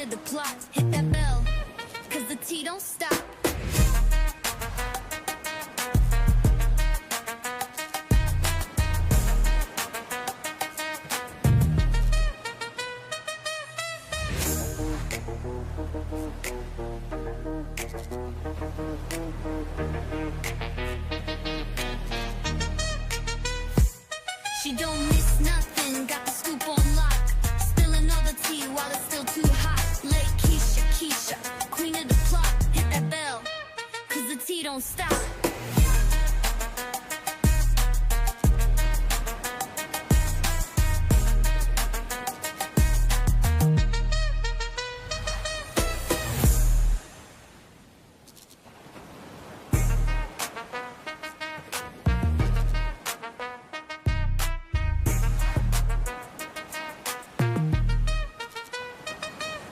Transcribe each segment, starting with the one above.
of the plot, hit that bell, cause the tea don't stop. She don't miss nothing, got the scoop on lock, spilling all the tea while it's still too hot. Late Keisha, queen of the plot, hit that bell, cause the tea don't stop.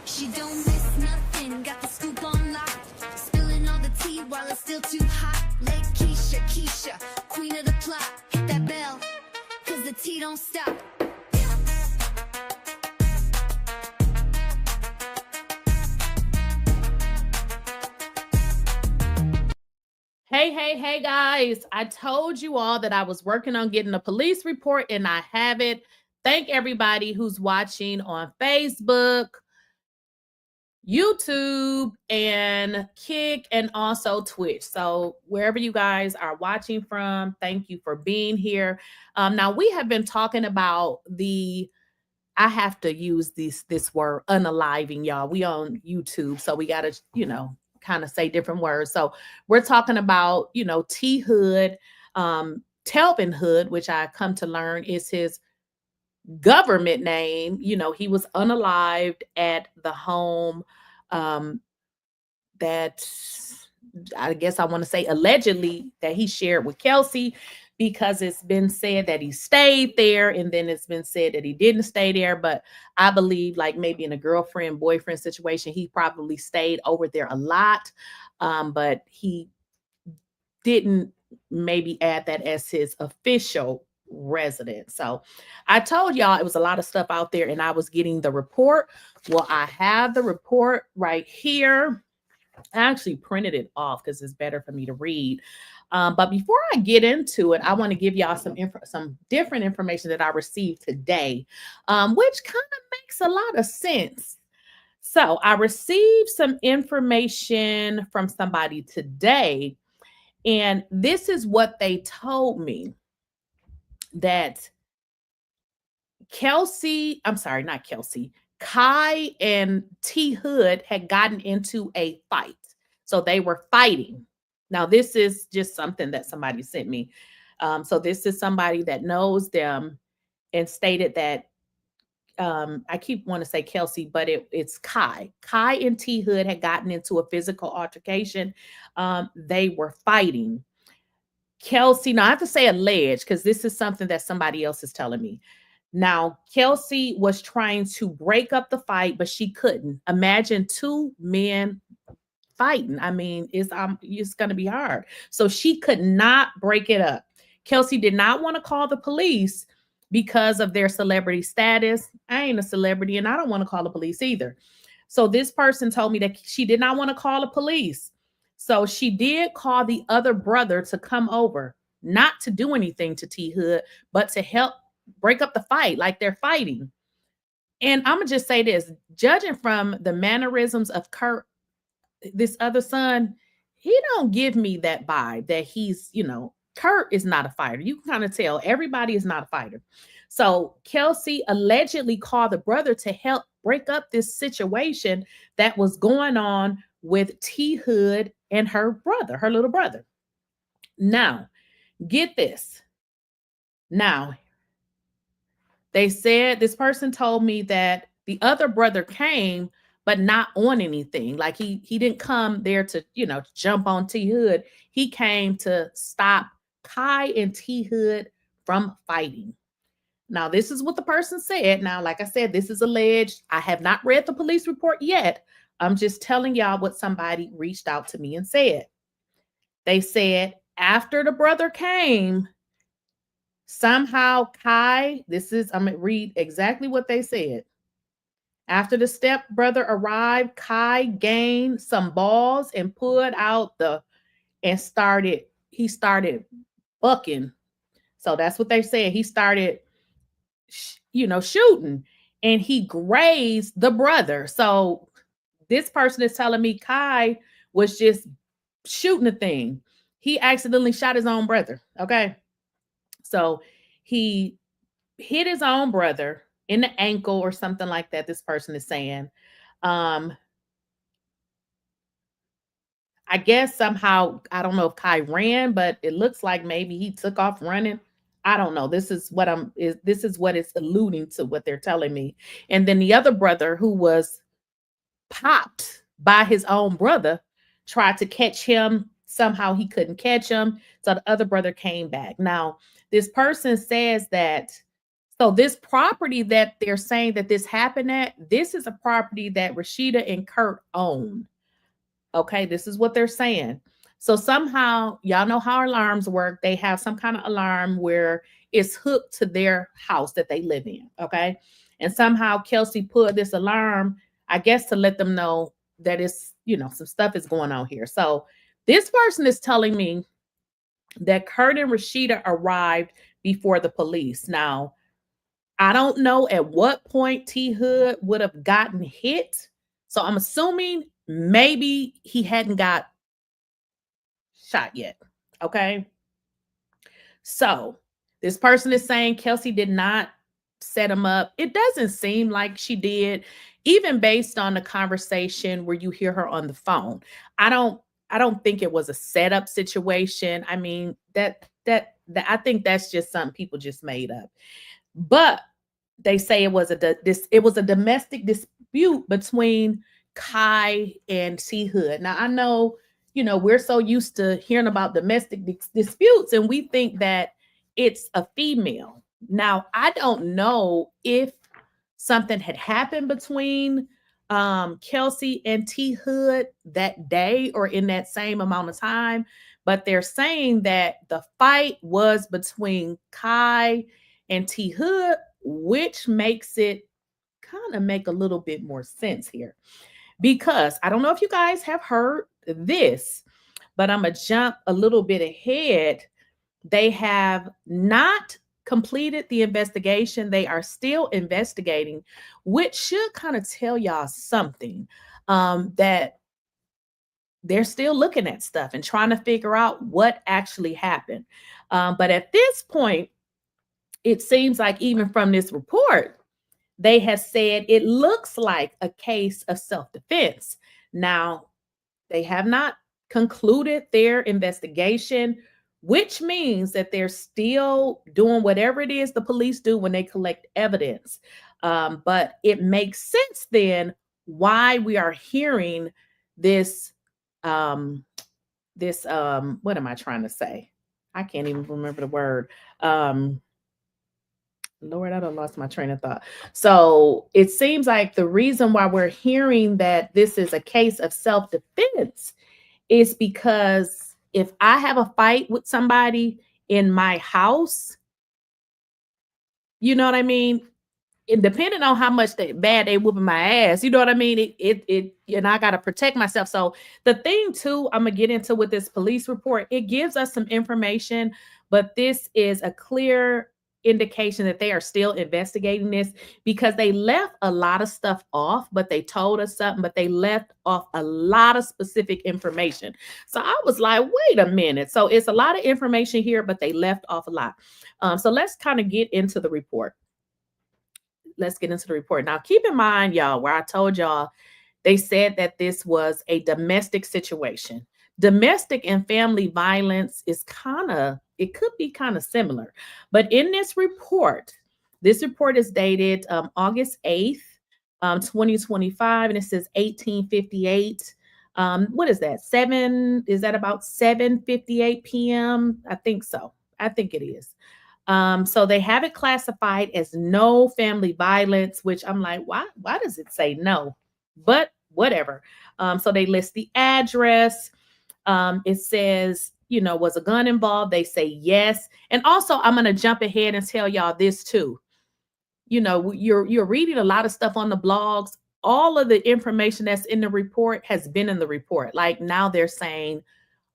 She don't miss nothing, got the scoop on lock, spilling all the tea while it's still too hot. Late Keisha, queen of the plot, hit that bell, cause the tea don't stop. Hey, guys. I told you all that I was working on getting a police report and I have it. Thank everybody who's watching on Facebook, YouTube, and Kick, and also Twitch. So wherever you guys are watching from, thank you for being here. Now we have been talking about I have to use this word, unaliving, y'all. We on YouTube, so we got to, kind of say different words. So we're talking about, T Hood, Telvin Hood, which I come to learn is his government name. He was unalived at the home that I guess I want to say allegedly that he shared with Kelsey, because it's been said that he stayed there and then it's been said that he didn't stay there. But I believe, like, maybe in a girlfriend boyfriend situation, he probably stayed over there a lot, but he didn't maybe add that as his official residence. So I told y'all it was a lot of stuff out there and I was getting the report. Well, I have the report right here. I actually printed it off because it's better for me to read. But before I get into it, I want to give y'all some different information that I received today, which kind of makes a lot of sense. So I received some information from somebody today, and this is what they told me, that Kai and T Hood had gotten into a fight. So they were fighting. Now, this is just something that somebody sent me. So this is somebody that knows them and stated that, I keep wanting to say Kelsey, but it's Kai. Kai and T Hood had gotten into a physical altercation. They were fighting. Kelsey, now I have to say alleged because this is something that somebody else is telling me. Now, Kelsey was trying to break up the fight, but she couldn't. Imagine two men fighting. I mean, it's going to be hard. So she could not break it up. Kelsey did not want to call the police because of their celebrity status. I ain't a celebrity and I don't want to call the police either. So this person told me that she did not want to call the police. So she did call the other brother to come over, not to do anything to T Hood, but to help break up the fight, like they're fighting. And I'm gonna just say this, judging from the mannerisms of Kirk, this other son, he don't give me that vibe that he's, Kirk is not a fighter. You can kind of tell everybody is not a fighter. So Kelsey allegedly called the brother to help break up this situation that was going on with T Hood and her brother, her little brother. Now, get this. Now, they said, this person told me that the other brother came, but not on anything. Like he didn't come there to, jump on T Hood. He came to stop Kai and T Hood from fighting. Now, this is what the person said. Now, like I said, this is alleged. I have not read the police report yet. I'm just telling y'all what somebody reached out to me and said. They said after the brother came, somehow Kai, I'm going to read exactly what they said. After the stepbrother arrived, Kai gained some balls and pulled out he started bucking. So that's what they said. He started, shooting, and he grazed the brother. So this person is telling me Kai was just shooting the thing. He accidentally shot his own brother. Okay. So he hit his own brother in the ankle or something like that. This person is saying. Um, I guess somehow, I don't know if Kai ran, but it looks like maybe he took off running. I don't know. This is what it's alluding to, what they're telling me. And then the other brother who was popped by his own brother tried to catch him. Somehow he couldn't catch him. So the other brother came back. Now, this person says that, so this property that they're saying that this happened at, this is a property that Rasheeda and Kirk own. Okay, this is what they're saying. So somehow, y'all know how alarms work. They have some kind of alarm where it's hooked to their house that they live in. Okay. And somehow Kelsey put this alarm, I guess, to let them know that it's, some stuff is going on here. So this person is telling me that Kurt and Rasheeda arrived before the police. Now, I don't know at what point T Hood would have gotten hit. So I'm assuming maybe he hadn't got shot yet. Okay. So this person is saying Kelsey did not set him up. It doesn't seem like she did, even based on the conversation where you hear her on the phone. I don't think it was a setup situation. I mean, that I think that's just something people just made up. But they say it was a domestic dispute between Kai and T Hood. Now I know, we're so used to hearing about domestic disputes, and we think that it's a female. Now I don't know if something had happened between Kelsey and T Hood that day or in that same amount of time, but they're saying that the fight was between Kai and T Hood, which makes it kind of make a little bit more sense here. Because I don't know if you guys have heard this, but I'm going to jump a little bit ahead. They have not completed the investigation. They are still investigating, which should kind of tell y'all something, that they're still looking at stuff and trying to figure out what actually happened. But at this point, it seems like even from this report, they have said it looks like a case of self-defense. Now, they have not concluded their investigation, which means that they're still doing whatever it is the police do when they collect evidence. But it makes sense then why we are hearing this, what am I trying to say? I can't even remember the word. Lord, I done lost my train of thought. So it seems like the reason why we're hearing that this is a case of self-defense is because if I have a fight with somebody in my house, you know what I mean? And depending on how much bad they whooping my ass, you know what I mean? And I got to protect myself. So the thing too, I'm going to get into with this police report, it gives us some information, but this is a clear indication that they are still investigating this, because they left a lot of stuff off, but they told us something, but they left off a lot of specific information. So I was like, wait a minute. So it's a lot of information here, but they left off a lot. So let's kind of get into the report. Let's get into the report. Now, keep in mind, y'all, where I told y'all, they said that this was a domestic situation. Domestic and family violence is it could be kind of similar. But in this report is dated August 8th, 2025, and it says 1858. What is that? Is that about 7:58 p.m.? I think so. I think it is. So they have it classified as no family violence, which I'm like, why does it say no? But whatever. So they list the address. It says, was a gun involved? They say yes. And also, I'm going to jump ahead and tell y'all this too. you're reading a lot of stuff on the blogs. All of the information that's in the report has been in the report. Like now they're saying,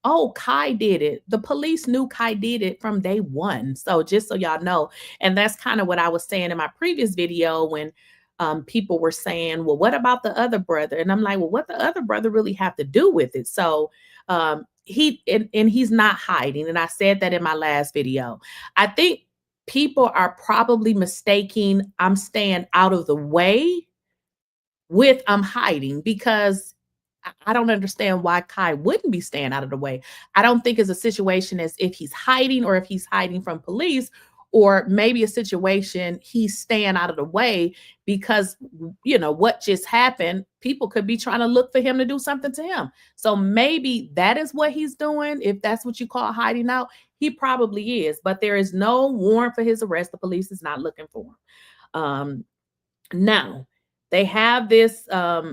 oh, Kai did it. The police knew Kai did it from day one. So just so y'all know, and that's kind of what I was saying in my previous video when people were saying, well, what about the other brother? And I'm like, well, what the other brother really have to do with it? So he's not hiding. And I said that in my last video. I think people are probably mistaking I'm staying out of the way with I'm hiding, because I don't understand why Kai wouldn't be staying out of the way. I don't think it's a situation as if he's hiding or if he's hiding from police, or maybe a situation he's staying out of the way because what just happened. People could be trying to look for him to do something to him. So maybe that is what he's doing. If that's what you call hiding out, he probably is. But there is no warrant for his arrest. The police is not looking for him. Now they have this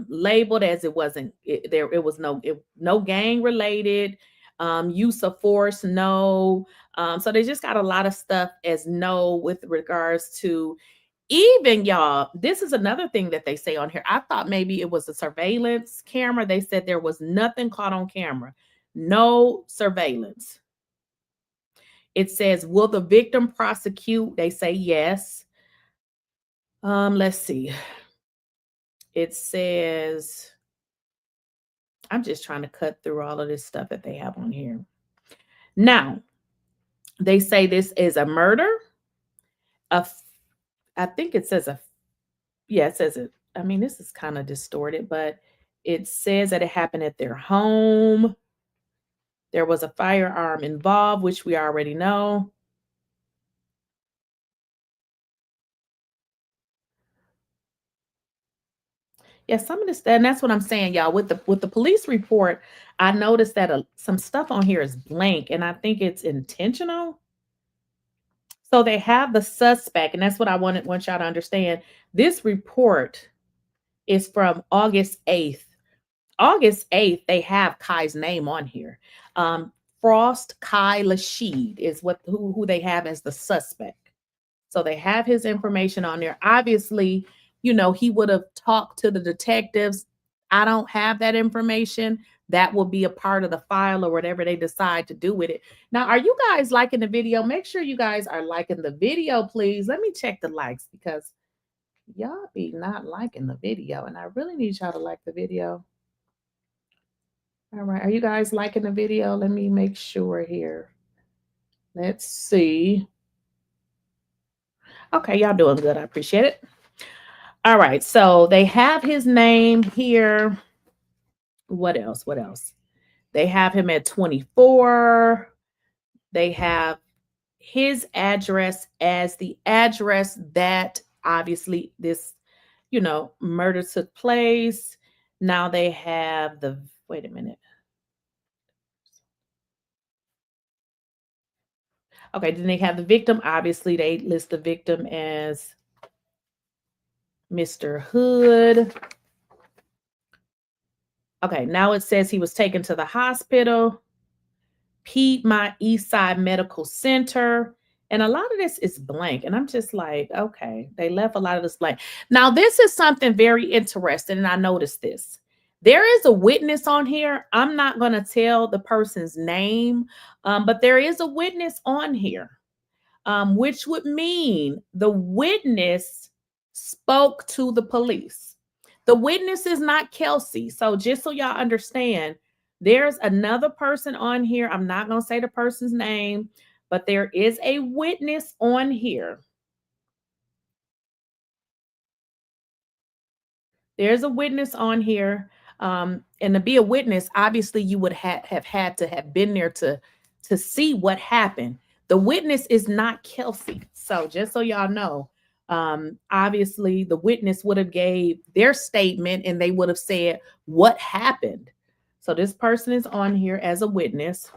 labeled as it wasn't there. It was no gang related, use of force, no. So they just got a lot of stuff as no with regards to, even y'all. This is another thing that they say on here. I thought maybe it was a surveillance camera. They said there was nothing caught on camera, no surveillance. It says, will the victim prosecute? They say yes. Let's see. It says, I'm just trying to cut through all of this stuff that they have on here. Now, they say this is a murder. I think it says it says it. I mean, this is kind of distorted, but it says that it happened at their home. There was a firearm involved, which we already know. Yeah, some of this, and that's what I'm saying, y'all. With the police report, I noticed that some stuff on here is blank, and I think it's intentional. So they have the suspect, and that's what I want y'all to understand. This report is from August 8th. August 8th, they have Kai's name on here. Frost Kai Rasheed is who they have as the suspect. So they have his information on there. Obviously, he would have talked to the detectives. I don't have that information. That will be a part of the file or whatever they decide to do with it. Now, are you guys liking the video? Make sure you guys are liking the video, please. Let me check the likes, because y'all be not liking the video, and I really need y'all to like the video. All right. Are you guys liking the video? Let me make sure here. Let's see. Okay, y'all doing good. I appreciate it. All right. So they have his name here. What else? What else? They have him at 24. They have his address as the address that obviously this, murder took place. Now they have wait a minute. Okay, then they have the victim. Obviously, they list the victim as Mr. Hood. Okay, now it says he was taken to the hospital, Piedmont Eastside Medical Center. And a lot of this is blank. And I'm just like, okay, they left a lot of this blank. Now, this is something very interesting, and I noticed this. There is a witness on here. I'm not going to tell the person's name, but there is a witness on here, which would mean the witness spoke to the police. The witness is not Kelsey. So just so y'all understand, there's another person on here. I'm not going to say the person's name, but there is a witness on here. There's a witness on here. And to be a witness, obviously you would have had to have been there to see what happened. The witness is not Kelsey. So just so y'all know, obviously the witness would have gave their statement and they would have said what happened. So this person is on here as a witness.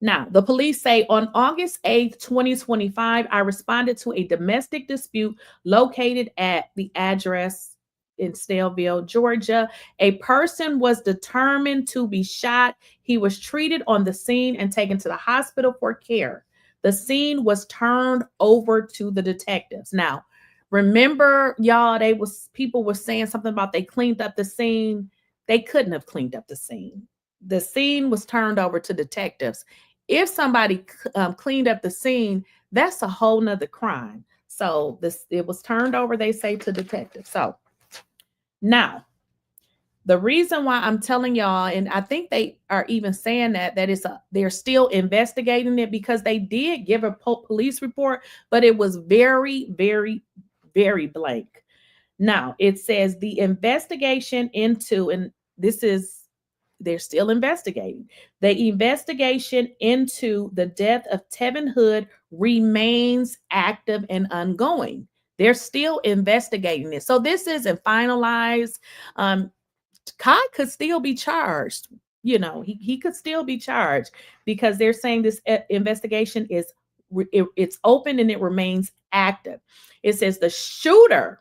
Now, the police say on August 8th, 2025, I responded to a domestic dispute located at the address in Snellville, Georgia. A person was determined to be shot. He was treated on the scene and taken to the hospital for care. the scene was turned over to the detectives. Now, remember, y'all, people were saying something about they cleaned up the scene. They couldn't have cleaned up the scene. The scene was turned over to detectives. If somebody cleaned up the scene, that's a whole nother crime. So it was turned over, they say, to detectives. So now, the reason why I'm telling y'all, and I think they are even saying that they're still investigating it, because they did give a police report, but it was very, very, very blank. Now, it says the investigation into, and they're still investigating. The investigation into the death of Tevin Hood remains active and ongoing. They're still investigating it. So this isn't finalized. Kai could still be charged. He could still be charged, because they're saying this investigation it's open and it remains active. It says the shooter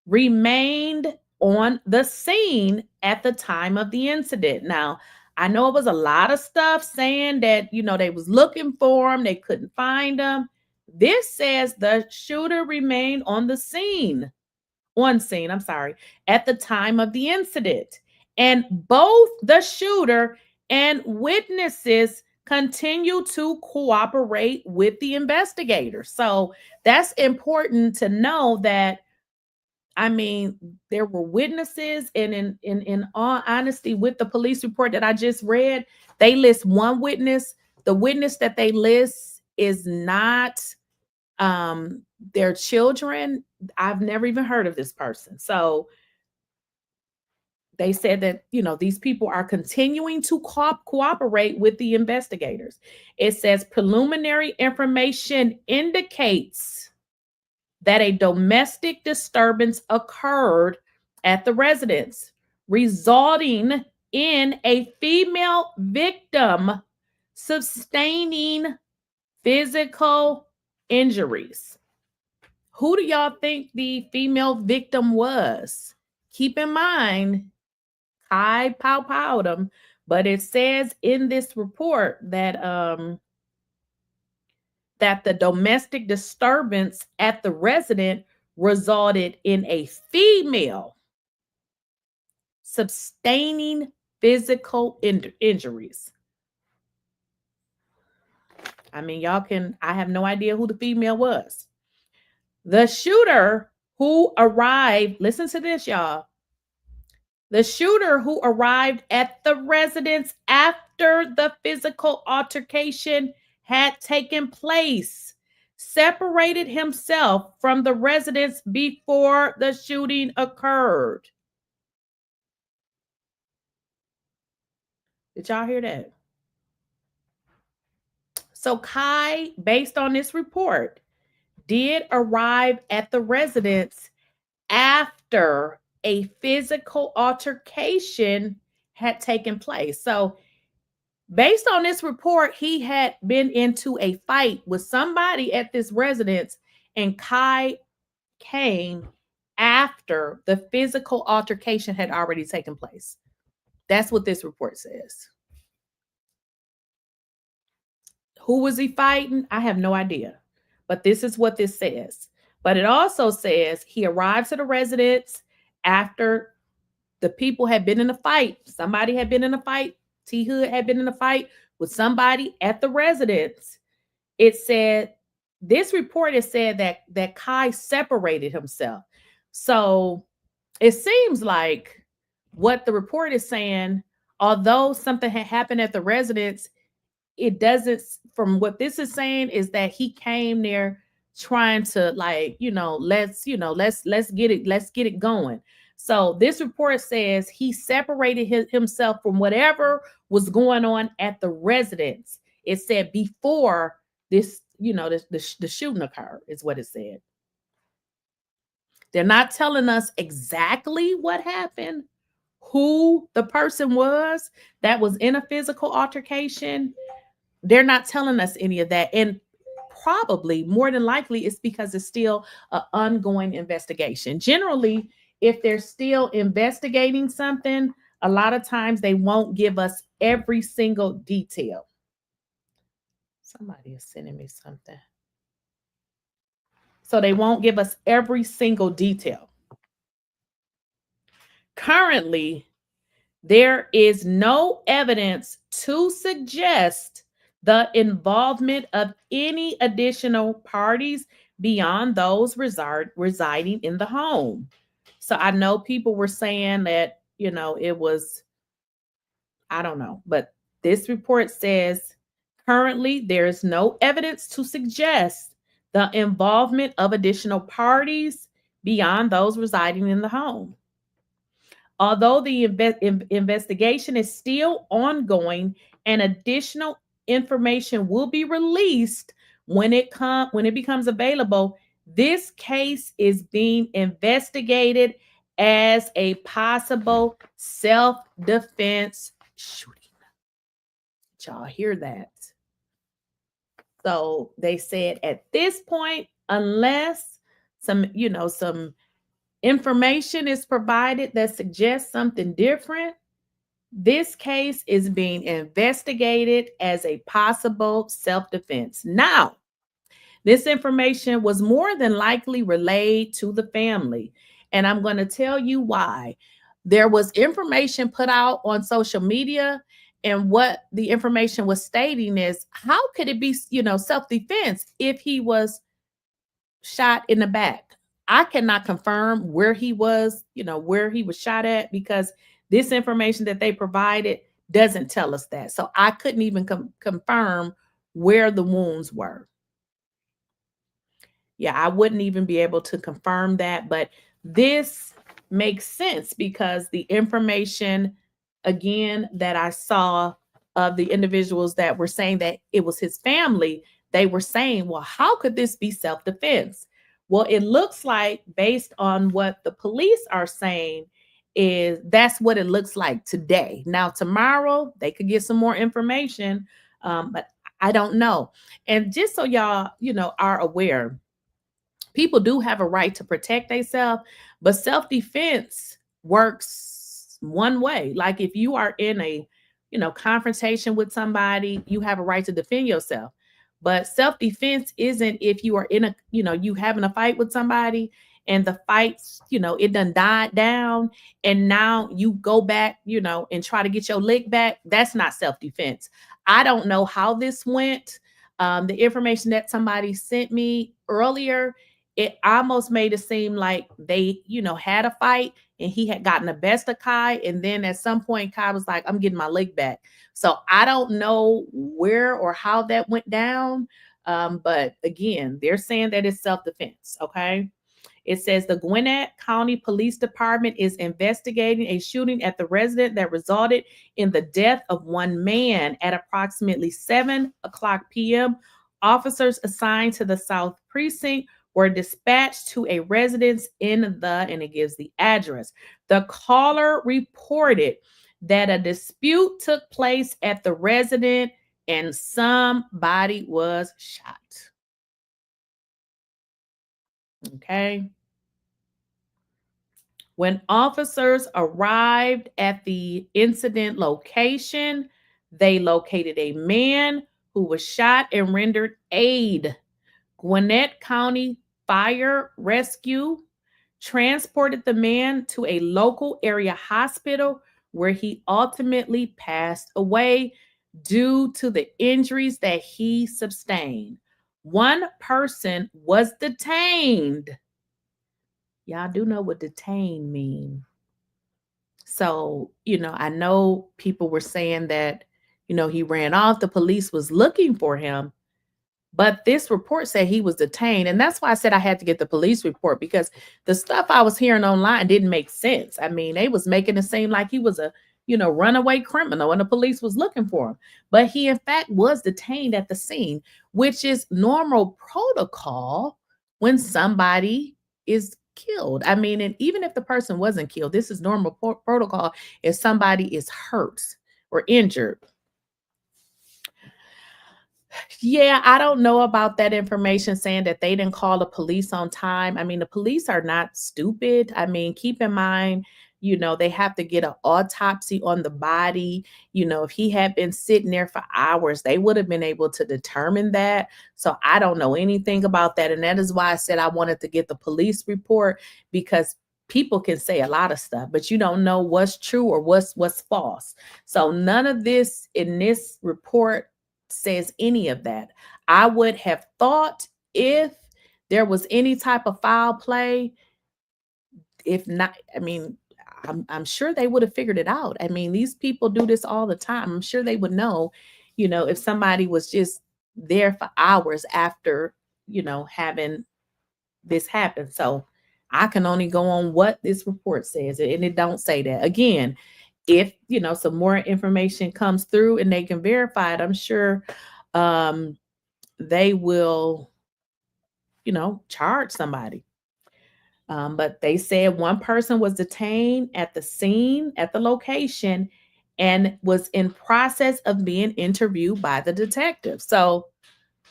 remained on the scene at the time of the incident. Now, I know it was a lot of stuff saying that, they was looking for him, they couldn't find him. This says the shooter remained on scene, at the time of the incident. And both the shooter and witnesses continue to cooperate with the investigators. So that's important to know that, there were witnesses, and in all honesty, with the police report that I just read, they list one witness. The witness that they list is not their children. I've never even heard of this person. So they said that, these people are continuing to cooperate with the investigators. It says preliminary information indicates that a domestic disturbance occurred at the residence, resulting in a female victim sustaining physical injuries. Who do y'all think the female victim was? Keep in mind, Kai powed him, but it says in this report that that the domestic disturbance at the residence resulted in a female sustaining physical injuries. I have no idea who the female was. The shooter who arrived, listen to this, y'all. The shooter who arrived at the residence after the physical altercation had taken place separated himself from the residence before the shooting occurred. Did y'all hear that? So Kai, based on this report, did arrive at the residence after a physical altercation had taken place. So based on this report, he had been into a fight with somebody at this residence, and Kai came after the physical altercation had already taken place. That's what this report says. Who was he fighting? I have no idea. But this is what this says. But it also says he arrives at a residence after the people had been in a fight. Somebody had been in a fight. T. Hood had been in a fight with somebody at the residence. It said, this report has said that Kai separated himself. So it seems like what the report is saying, although something had happened at the residence, it doesn't, from what this is saying, is that he came there trying to let's get it going. So this report says he separated himself from whatever was going on at the residence. It said before this, the shooting occurred, is what it said. They're not telling us exactly what happened, who the person was that was in a physical altercation. They're not telling us any of that. And probably, more than likely, it's because it's still an ongoing investigation. Generally, if they're still investigating something, a lot of times they won't give us every single detail. Somebody is sending me something. So they won't give us every single detail. Currently, there is no evidence to suggest the involvement of any additional parties beyond those residing in the home. So I know people were saying that, it was, I don't know, but this report says currently there is no evidence to suggest the involvement of additional parties beyond those residing in the home. Although the investigation is still ongoing and additional information will be released when it becomes available, this case is being investigated as a possible self-defense shooting. Did y'all hear that? So they said at this point, unless some information is provided that suggests something different, this case is being investigated as a possible self-defense. Now, this information was more than likely relayed to the family, and I'm going to tell you why. There was information put out on social media, and what the information was stating is, how could it be, self-defense if he was shot in the back? I cannot confirm where he was, where he was shot at, because this information that they provided doesn't tell us that. So I couldn't even confirm where the wounds were. Yeah, I wouldn't even be able to confirm that, but this makes sense because the information, again, that I saw of the individuals that were saying that it was his family, they were saying, well, how could this be self-defense? Well, it looks like, based on what the police are saying, is that's what it looks like today. Now, tomorrow, they could get some more information, but I don't know. And just so y'all, are aware, people do have a right to protect themselves, but self-defense works one way. Like if you are in a, confrontation with somebody, you have a right to defend yourself. But self-defense isn't if you are in a, you having a fight with somebody and the fights, it done died down and now you go back, and try to get your lick back. That's not self-defense. I don't know how this went. The information that somebody sent me earlier, it almost made it seem like they, had a fight and he had gotten the best of Kai. And then at some point, Kai was like, I'm getting my leg back. So I don't know where or how that went down. But again, they're saying that it's self-defense. Okay. It says the Gwinnett County Police Department is investigating a shooting at the residence that resulted in the death of one man at approximately 7:00 p.m. Officers assigned to the South Precinct were dispatched to a residence and it gives the address. The caller reported that a dispute took place at the residence and somebody was shot. Okay. When officers arrived at the incident location, they located a man who was shot and rendered aid. Gwinnett County Fire Rescue transported the man to a local area hospital where he ultimately passed away due to the injuries that he sustained. One person was detained. Y'all do know what detained mean. So, I know people were saying that, he ran off. The police was looking for him. But this report said he was detained. And that's why I said I had to get the police report, because the stuff I was hearing online didn't make sense. I mean, they was making it seem like he was a, runaway criminal and the police was looking for him. But he, in fact, was detained at the scene, which is normal protocol when somebody is killed. I mean, and even if the person wasn't killed, this is normal protocol if somebody is hurt or injured. Yeah, I don't know about that information saying that they didn't call the police on time. I mean, the police are not stupid. I mean, keep in mind, They have to get an autopsy on the body. If he had been sitting there for hours, they would have been able to determine that. So I don't know anything about that. And that is why I said I wanted to get the police report, because people can say a lot of stuff, but you don't know what's true or what's false. So none of this in this report says any of that. I would have thought if there was any type of foul play, if not, I mean, I'm sure they would have figured it out. I mean, these people do this all the time. I'm sure they would know, if somebody was just there for hours after, having this happen. So I can only go on what this report says, and it don't say that. Again, if some more information comes through and they can verify it, I'm sure they will, charge somebody. But they said one person was detained at the scene, at the location, and was in process of being interviewed by the detective. So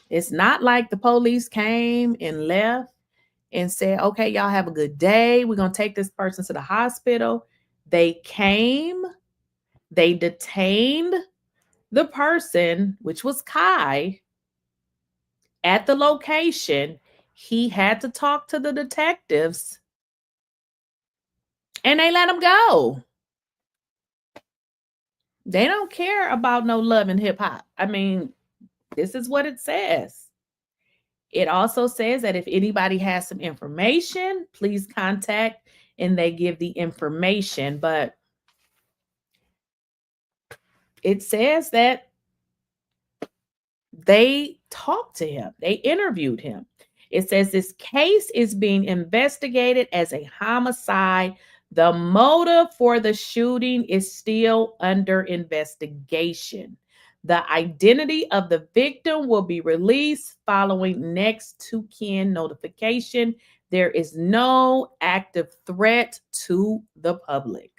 it's not like the police came and left and said, okay, y'all have a good day. We're going to take this person to the hospital. They came, they detained the person, which was Kai, at the location. He had to talk to the detectives and they let him go. They don't care about no love and hip hop. I mean, this is what it says. It also says that if anybody has some information, please contact, and they give the information. But it says that they talked to him, they interviewed him. It says this case is being investigated as a homicide. The motive for the shooting is still under investigation. The identity of the victim will be released following next to kin notification. There is no active threat to the public.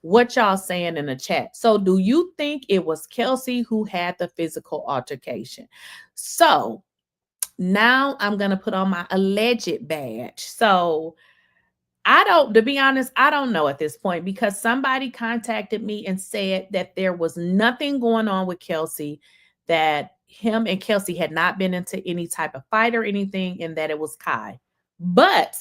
What y'all saying in the chat? So do you think it was Kelsey who had the physical altercation? So now I'm going to put on my alleged badge. So to be honest, I don't know at this point, because somebody contacted me and said that there was nothing going on with Kelsey, that him and Kelsey had not been into any type of fight or anything, and that it was Kai. But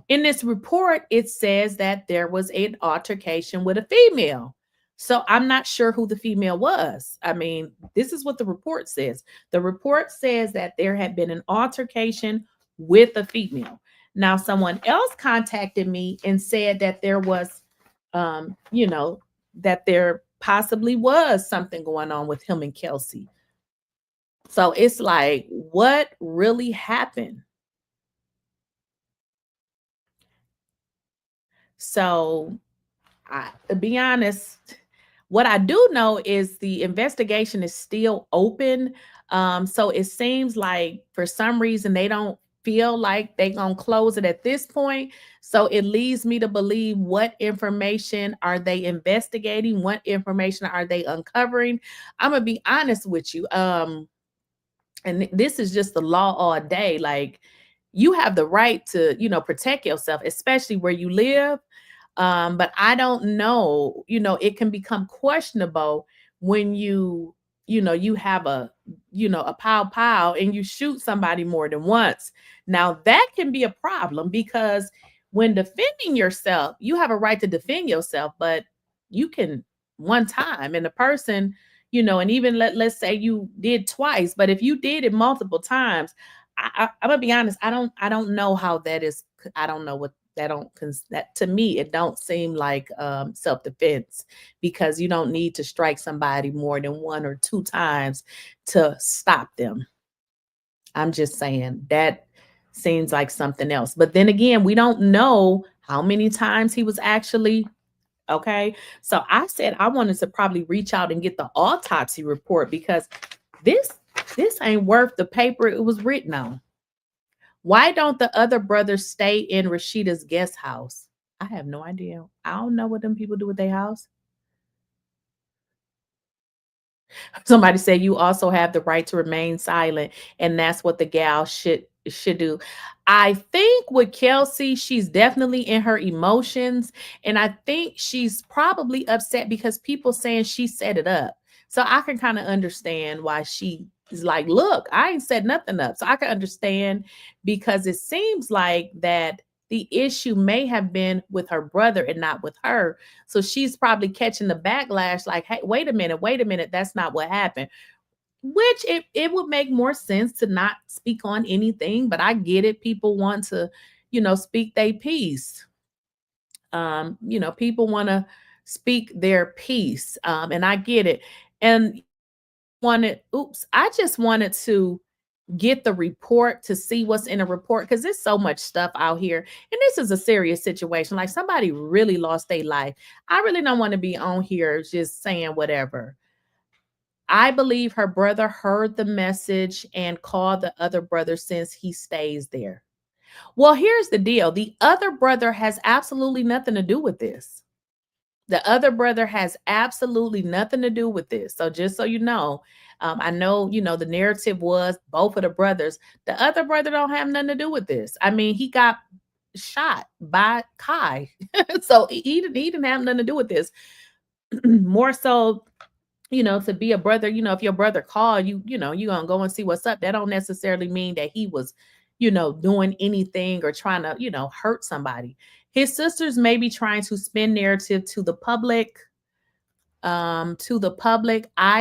in this report, it says that there was an altercation with a female. So I'm not sure who the female was. I mean, this is what the report says. The report says that there had been an altercation with a female. Now, someone else contacted me and said that there was, that there possibly was something going on with him and Kelsey. So it's like, what really happened? So, to be honest, what I do know is the investigation is still open. So it seems like for some reason they don't feel like they're going to close it at this point. So it leads me to believe, what information are they investigating? What information are they uncovering? I'm going to be honest with you. And this is just the law all day. Like, you have the right to, protect yourself, especially where you live. But I don't know, it can become questionable when you have a pow and you shoot somebody more than once. Now that can be a problem, because when defending yourself, you have a right to defend yourself, but you can one time, and the person, and even let's say you did twice, but if you did it multiple times, I'm gonna be honest, I don't know how that is. I don't know what that to me, it don't seem like self-defense, because you don't need to strike somebody more than one or two times to stop them. I'm just saying that seems like something else. But then again, we don't know how many times he was actually okay. So I said I wanted to probably reach out and get the autopsy report, because this ain't worth the paper it was written on. Why don't the other brothers stay in Rasheeda's guest house? I have no idea. I don't know what them people do with their house. Somebody said you also have the right to remain silent, and that's what the gal should should do. I think with Kelsey, she's definitely in her emotions. And I think she's probably upset because people saying she set it up. So I can kind of understand why she is like, look, I ain't set nothing up. So I can understand because it seems like that the issue may have been with her brother and not with her. So she's probably catching the backlash like, hey, wait a minute, that's not what happened. Which it would make more sense to not speak on anything, but I get it. People want to, speak their piece. People want to speak their piece. And I get it. And I just wanted to get the report to see what's in a report because there's so much stuff out here. And this is a serious situation. Like somebody really lost their life. I really don't want to be on here just saying whatever. I believe her brother heard the message and called the other brother since he stays there. Well, here's the deal. The other brother has absolutely nothing to do with this. The other brother has absolutely nothing to do with this. So just so you know, I know, the narrative was both of the brothers. The other brother don't have nothing to do with this. I mean, he got shot by Kai. So he didn't have nothing to do with this. More so, to be a brother, if your brother called you, you're gonna go and see what's up. That don't necessarily mean that he was, doing anything or trying to, hurt somebody. His sisters may be trying to spin narrative to the public. I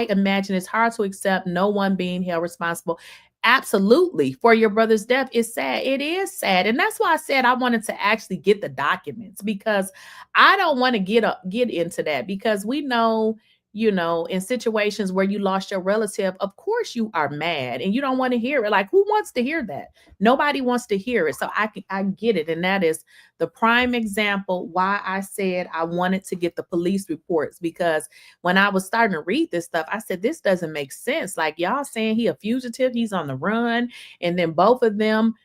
imagine it's hard to accept no one being held responsible. Absolutely. For your brother's death. It's sad. It is sad. And that's why I said I wanted to actually get the documents because I don't want to get into that because we know, in situations where you lost your relative, of course you are mad and you don't want to hear it. Like who wants to hear that? Nobody wants to hear it. So I get it. And that is the prime example why I said I wanted to get the police reports because when I was starting to read this stuff, I said, this doesn't make sense. Like y'all saying he a fugitive, he's on the run. And then both of them,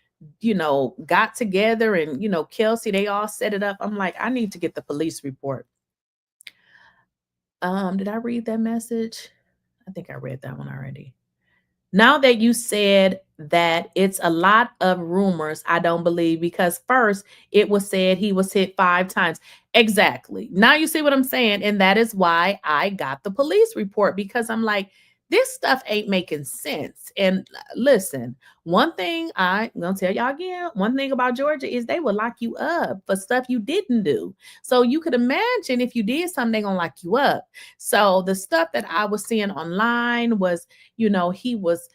got together and, Kelsey, they all set it up. I'm like, I need to get the police report. Did I read that message? I think I read that one already. Now that you said that it's a lot of rumors, I don't believe because first it was said he was hit 5 times. Exactly. Now you see what I'm saying. And that is why I got the police report because I'm like, this stuff ain't making sense. And listen, one thing I'm going to tell y'all again, one thing about Georgia is they will lock you up for stuff you didn't do. So you could imagine if you did something, they're going to lock you up. So the stuff that I was seeing online was, he was,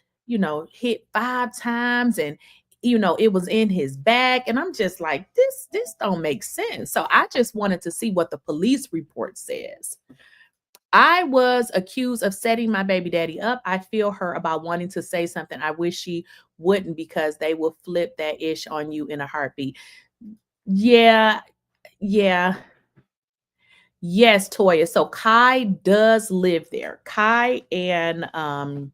hit 5 times and it was in his back. And I'm just like, this don't make sense. So I just wanted to see what the police report says. I was accused of setting my baby daddy up. I feel her about wanting to say something. I wish she wouldn't because they will flip that ish on you in a heartbeat. Yeah. Yeah. Yes, Toya. So Kai does live there. Kai and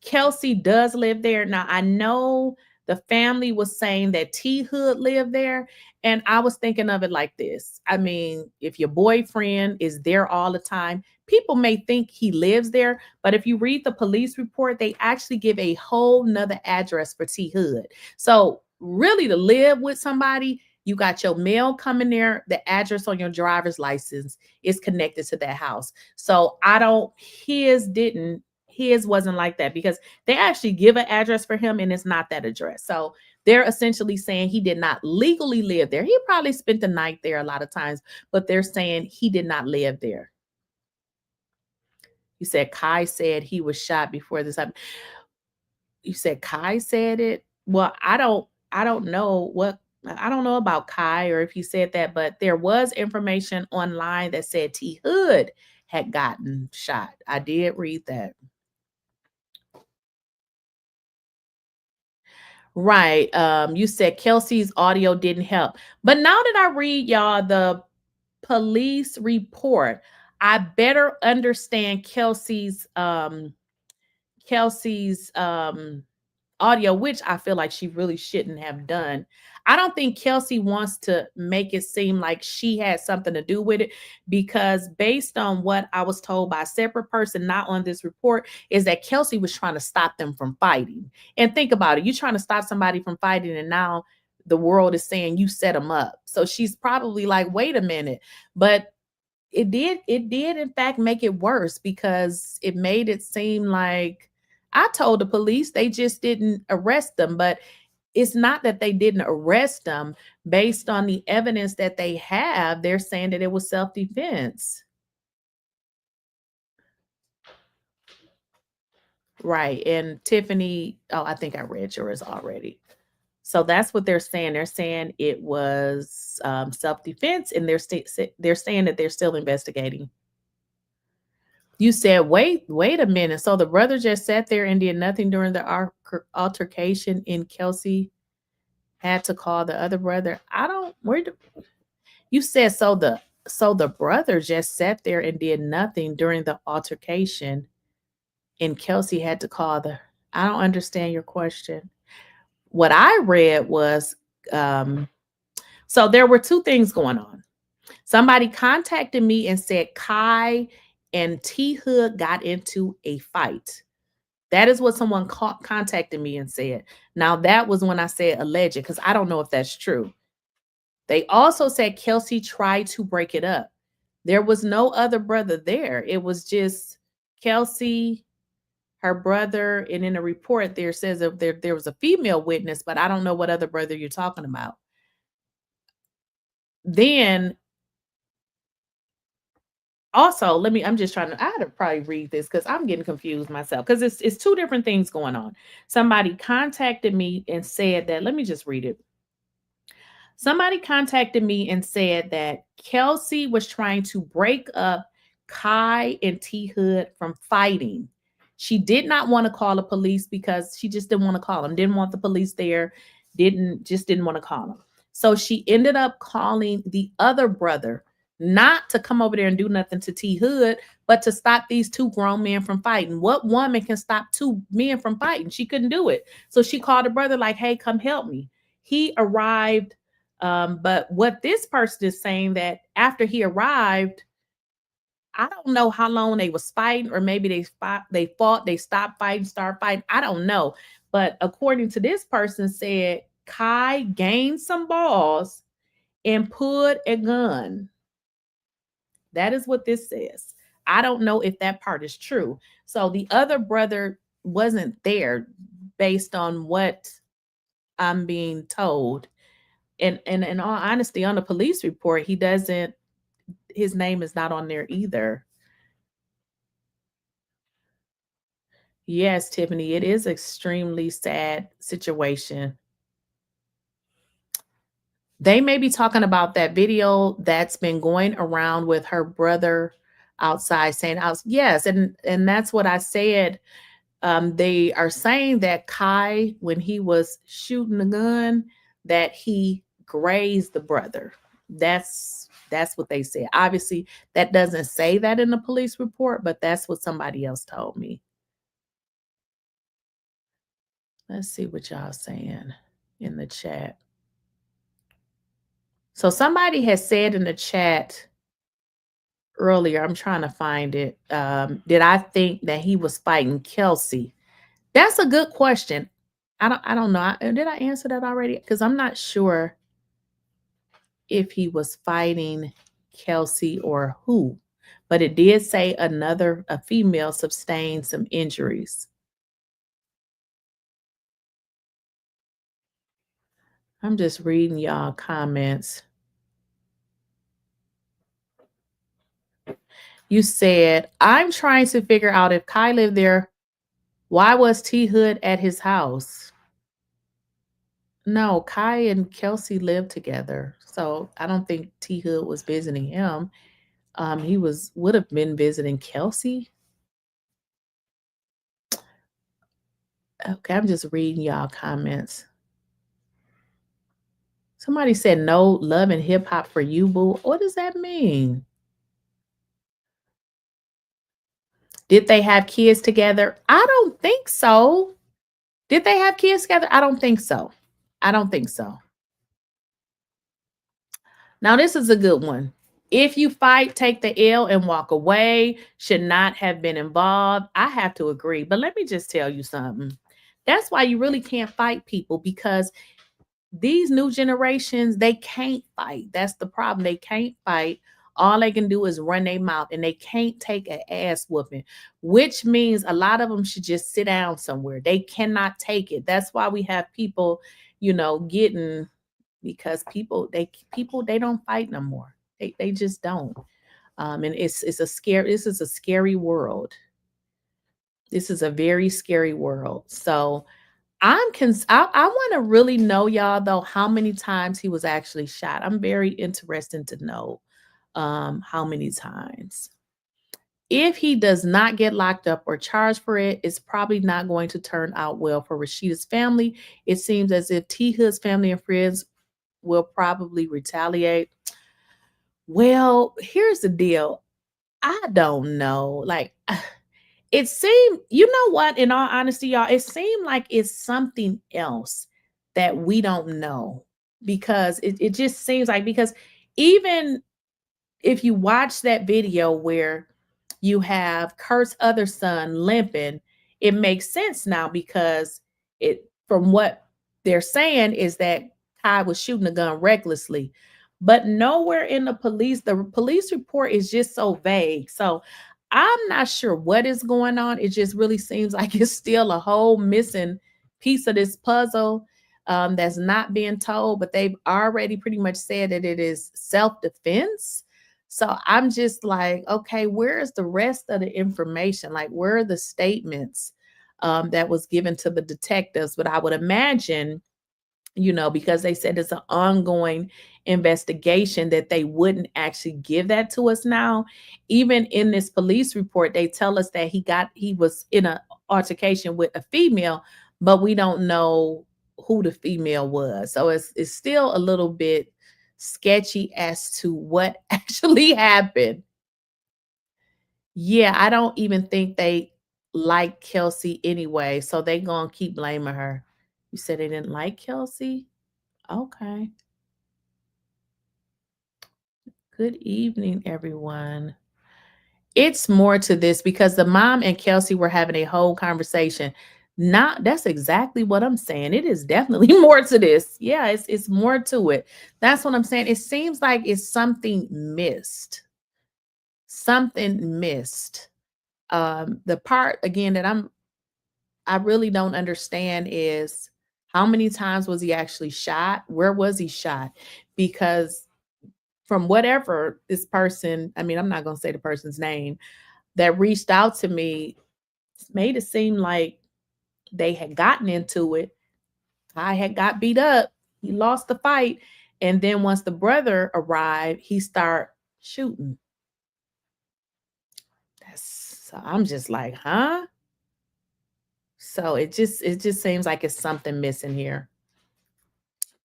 Kelsey does live there. Now, I know the family was saying that T Hood lived there. And I was thinking of it like this. I mean, if your boyfriend is there all the time, people may think he lives there. But if you read the police report, they actually give a whole nother address for T Hood. So really to live with somebody, you got your mail coming there. The address on your driver's license is connected to that house. So his wasn't like that because they actually give an address for him and it's not that address. So they're essentially saying he did not legally live there. He probably spent the night there a lot of times, but they're saying he did not live there. You said Kai said he was shot before this happened. You said Kai said it. Well, I don't know about Kai or if he said that, but there was information online that said T Hood had gotten shot. I did read that. Right. You said Kelsey's audio didn't help. But now that I read y'all the police report, I better understand Kelsey's audio, which I feel like she really shouldn't have done. I don't think Kelsey wants to make it seem like she had something to do with it, because based on what I was told by a separate person, not on this report, is that Kelsey was trying to stop them from fighting. And think about it, you're trying to stop somebody from fighting, and now the world is saying you set them up. So she's probably like, wait a minute. But it did in fact make it worse, because it made it seem like I told the police they just didn't arrest them. But it's not that they didn't arrest them. Based on the evidence that they have, they're saying that it was self-defense. Right. And Tiffany, oh, I think I read yours already. So that's what they're saying. They're saying it was self-defense, and they're saying that they're still investigating. You said, wait a minute. So the brother just sat there and did nothing during the altercation, and Kelsey had to call the other brother. I don't. You said so the brother just sat there and did nothing during the altercation, and Kelsey had to call the. I don't understand your question. What I read was, so there were two things going on. Somebody contacted me and said Kai and T Hood got into a fight. That is what someone contacted me and said. Now, that was when I said alleged, because I don't know if that's true. They also said Kelsey tried to break it up. There was no other brother there. It was just Kelsey, her brother, and in a report there says that there was a female witness, but I don't know what other brother you're talking about. Then also, I'm just trying to, I had to probably read this because I'm getting confused myself, because it's two different things going on. Somebody contacted me and said that, let me just read it. Somebody contacted me and said that Kelsey was trying to break up Kai and T Hood from fighting. She did not want to call the police because she just didn't want to call them, didn't want the police there, didn't want to call them. So she ended up calling the other brother, not to come over there and do nothing to T Hood, but to stop these two grown men from fighting. What woman can stop two men from fighting? She couldn't do it. So she called the brother like, hey, come help me. He arrived. But what this person is saying, that after he arrived, I don't know how long they was fighting, or maybe they fought, they stopped fighting, start fighting. I don't know. But according to this person, said Kai gained some balls and pulled a gun. That is what this says. I don't know if that part is true. So the other brother wasn't there, based on what I'm being told. And in all honesty, on the police report, his name is not on there either. Yes, Tiffany, it is extremely sad situation. They may be talking about that video that's been going around with her brother outside saying, yes, and that's what I said. They are saying that Kai, when he was shooting the gun, that he grazed the brother. That's what they said. Obviously, that doesn't say that in the police report, but that's what somebody else told me. Let's see what y'all saying in the chat. So somebody has said in the chat earlier, I'm trying to find it. Did I think that he was fighting Kelsey? That's a good question. I don't know. Did I answer that already? Because I'm not sure if he was fighting Kelsey or who. But it did say a female sustained some injuries. I'm just reading y'all comments. You said, I'm trying to figure out if Kai lived there. Why was T Hood at his house? No, Kai and Kelsey lived together. So I don't think T Hood was visiting him. He would have been visiting Kelsey. Okay, I'm just reading y'all comments. Somebody said no love and hip hop for you, boo. What does that mean? Did they have kids together? I don't think so. Did they have kids together? I don't think so. I don't think so. Now, this is a good one. If you fight, take the L and walk away, should not have been involved. I have to agree. But let me just tell you something. That's why you really can't fight people, because these new generations, they can't fight. That's the problem. They can't fight. All they can do is run their mouth, and they can't take an ass whooping, which means a lot of them should just sit down somewhere. They cannot take it. That's why we have people, getting, because people they don't fight no more. They just don't. And it's a scary, this is a scary world. This is a very scary world. So I want to really know, y'all, though, how many times he was actually shot. I'm very interested to know how many times. If he does not get locked up or charged for it, it's probably not going to turn out well for Rasheeda's family. It seems as if T Hood's family and friends will probably retaliate. Well, here's the deal. I don't know. Like, it seemed, you know what, in all honesty, y'all, it seemed like it's something else that we don't know, because it just seems like, because even if you watch that video where you have Kurt's other son limping, it makes sense now, because it, from what they're saying, is that Kai was shooting the gun recklessly. But nowhere in the police report is just so vague. So I'm not sure what is going on. It just really seems like it's still a whole missing piece of this puzzle that's not being told. But they've already pretty much said that it is self-defense. So I'm just like, okay, where is the rest of the information? Like, where are the statements that was given to the detectives? But I would imagine, because they said it's an ongoing investigation, that they wouldn't actually give that to us now. Even in this police report, they tell us that he was in an altercation with a female, but we don't know who the female was. So it's still a little bit sketchy as to what actually happened. Yeah, I don't even think they like Kelsey anyway, so they gonna keep blaming her. You said they didn't like Kelsey? Okay. Good evening, everyone. It's more to this, because the mom and Kelsey were having a whole conversation. Not, that's exactly what I'm saying. It is definitely more to this. Yeah, it's more to it. That's what I'm saying. It seems like it's something missed. Something missed. The part again that I really don't understand is, how many times was he actually shot? Where was he shot? Because from whatever this person, I mean, I'm not going to say the person's name, that reached out to me, made it seem like they had gotten into it. I had got beat up. He lost the fight. And then once the brother arrived, he started shooting. So I'm just like, huh? So it just seems like it's something missing here.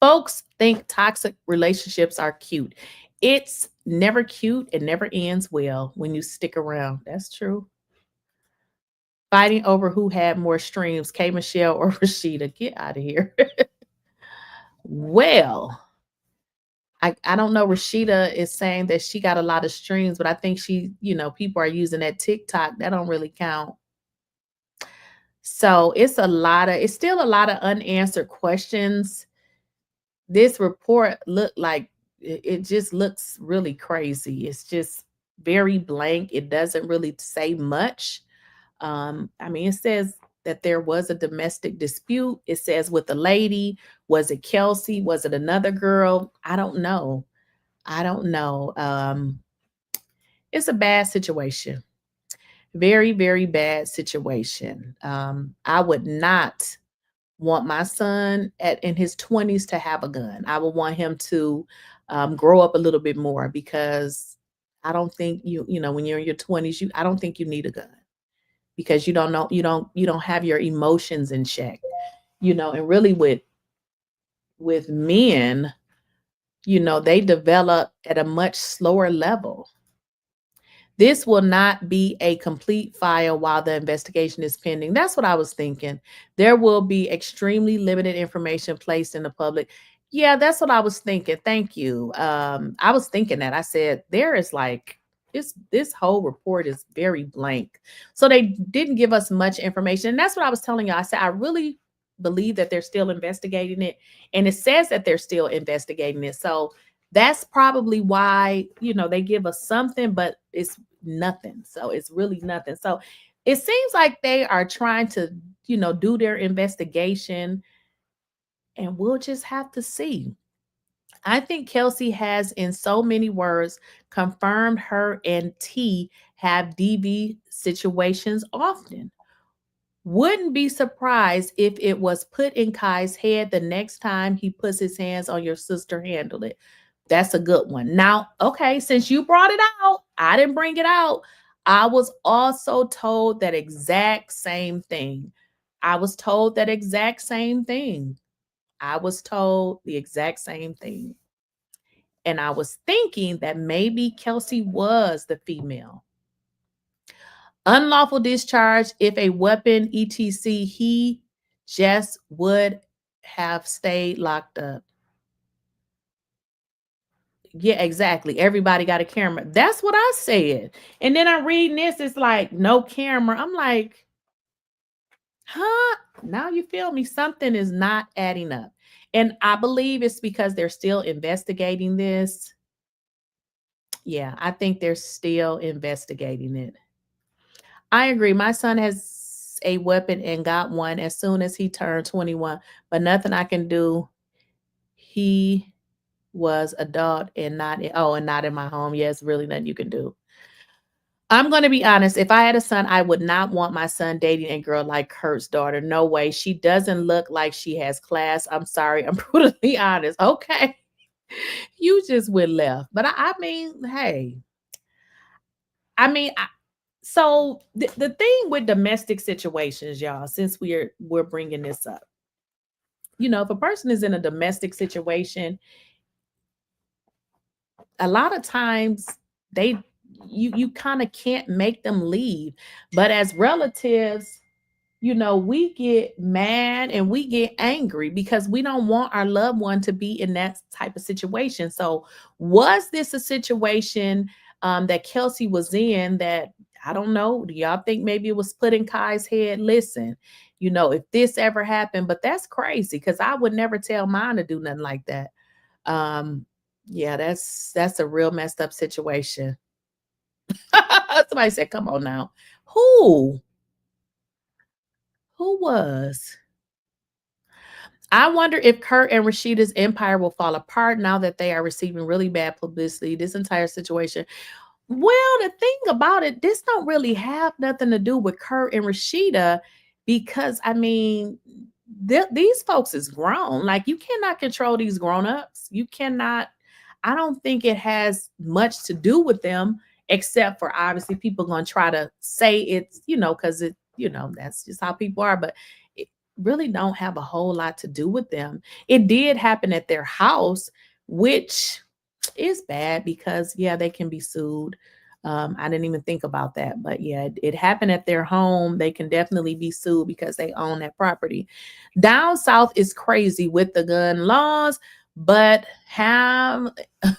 Folks think toxic relationships are cute. It's never cute. It never ends well when you stick around. That's true. Fighting over who had more streams, K. Michelle or Rasheeda. Get out of here. Well, I don't know. Rasheeda is saying that she got a lot of streams, but I think people are using that TikTok. That don't really count. So it's still a lot of unanswered questions. This report looked like it just looks really crazy. It's just very blank. It doesn't really say much. I mean, it says that there was a domestic dispute. It says with the lady. Was it Kelsey? Was it another girl? I don't know. It's a bad situation. Very, very bad situation. I would not want my son in his 20s to have a gun. I would want him to grow up a little bit more, because I don't think when you're in your 20s, I don't think you need a gun, because you don't have your emotions in check, and really with men, they develop at a much slower level. This will not be a complete file while the investigation is pending. That's what I was thinking. There will be extremely limited information placed in the public. Yeah, that's what I was thinking. Thank you. I was thinking that. I said there is like this whole report is very blank. So they didn't give us much information. And that's what I was telling you. I said I really believe that they're still investigating it. And it says that they're still investigating it. So that's probably why, they give us something, but it's nothing. So it's really nothing. So it seems like they are trying to, do their investigation, and we'll just have to see. I think Kelsey has, in so many words, confirmed her and T have DV situations often. Wouldn't be surprised if it was put in Kai's head the next time he puts his hands on your sister, handle it. That's a good one. Now, okay, since you brought it out, I didn't bring it out. I was also told that exact same thing. I was told that exact same thing. I was told the exact same thing. And I was thinking that maybe Kelsey was the female. Unlawful discharge, if a weapon, etc., he just would have stayed locked up. Yeah, exactly. Everybody got a camera. That's what I said. And then I'm reading this, it's like no camera. I'm like, huh? Now you feel me? Something is not adding up. And I believe it's because they're still investigating this. Yeah, I think they're still investigating it. I agree. My son has a weapon and got one as soon as he turned 21, but nothing I can do. He was adult and not in my home. Yes, really nothing you can do. I'm going to be honest. If I had a son, I would not want my son dating a girl like Kurt's daughter. No way. She doesn't look like she has class. I'm sorry. I'm brutally honest. Okay. You just went left. But I mean, hey, I mean, so the thing with domestic situations, y'all, since we're bringing this up, if a person is in a domestic situation, a lot of times they you kind of can't make them leave. But as relatives, we get mad and we get angry because we don't want our loved one to be in that type of situation. So, was this a situation that Kelsey was in that, I don't know? Do y'all think maybe it was put in Kai's head? Listen, if this ever happened, but that's crazy because I would never tell mine to do nothing like that. Um, yeah, that's a real messed up situation. Somebody said, "Come on now, who?" Who was? I wonder if Kurt and Rasheeda's empire will fall apart now that they are receiving really bad publicity. This entire situation. Well, the thing about it, this don't really have nothing to do with Kurt and Rasheeda because I mean, these folks is grown. Like you cannot control these grown-ups. You cannot. I don't think it has much to do with them, except for obviously people gonna try to say it's, because that's just how people are. But it really don't have a whole lot to do with them. It did happen at their house, which is bad because yeah, they can be sued. I didn't even think about that, but yeah, it happened at their home. They can definitely be sued because they own that property. Down south is crazy with the gun laws, but have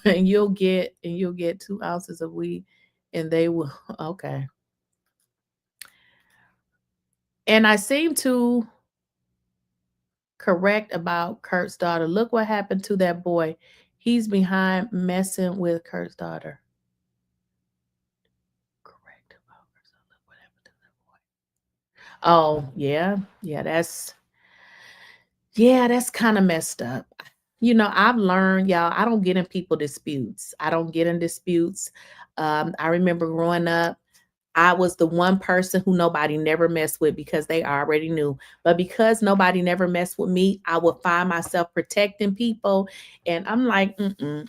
and you'll get 2 ounces of weed, and they will okay. And I seem to correct about Kurt's daughter. Look what happened to that boy. He's behind messing with Kurt's daughter. Correct about Kurt's daughter. Look what happened to that boy. Oh, yeah, that's kind of messed up. I've learned, y'all, I don't get in people disputes. I don't get in disputes. I remember growing up, I was the one person who nobody never messed with because they already knew. But because nobody never messed with me, I would find myself protecting people. And I'm like,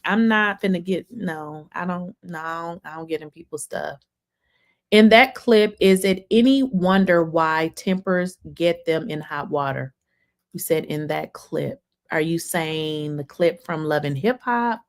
I'm not finna get, no, I don't, no, I don't get in people's stuff. In that clip, is it any wonder why tempers get them in hot water? You said in that clip. Are you saying the clip from Love and Hip Hop?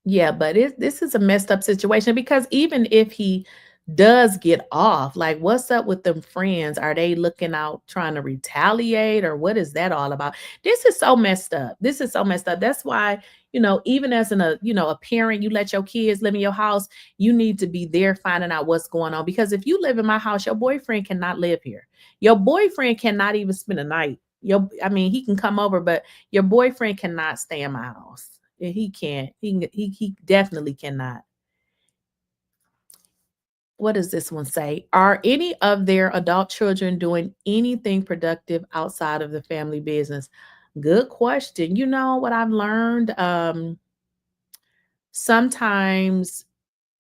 Yeah, but this is a messed up situation because even if he does get off. Like, what's up with them friends? Are they looking out trying to retaliate, or what is that all about? This is so messed up. This is so messed up. That's why, even as a parent, you let your kids live in your house, you need to be there finding out what's going on. Because if you live in my house, your boyfriend cannot live here. Your boyfriend cannot even spend a night. He can come over, but your boyfriend cannot stay in my house. He can't. He definitely cannot. What does this one say? Are any of their adult children doing anything productive outside of the family business? Good question. You know what I've learned? Sometimes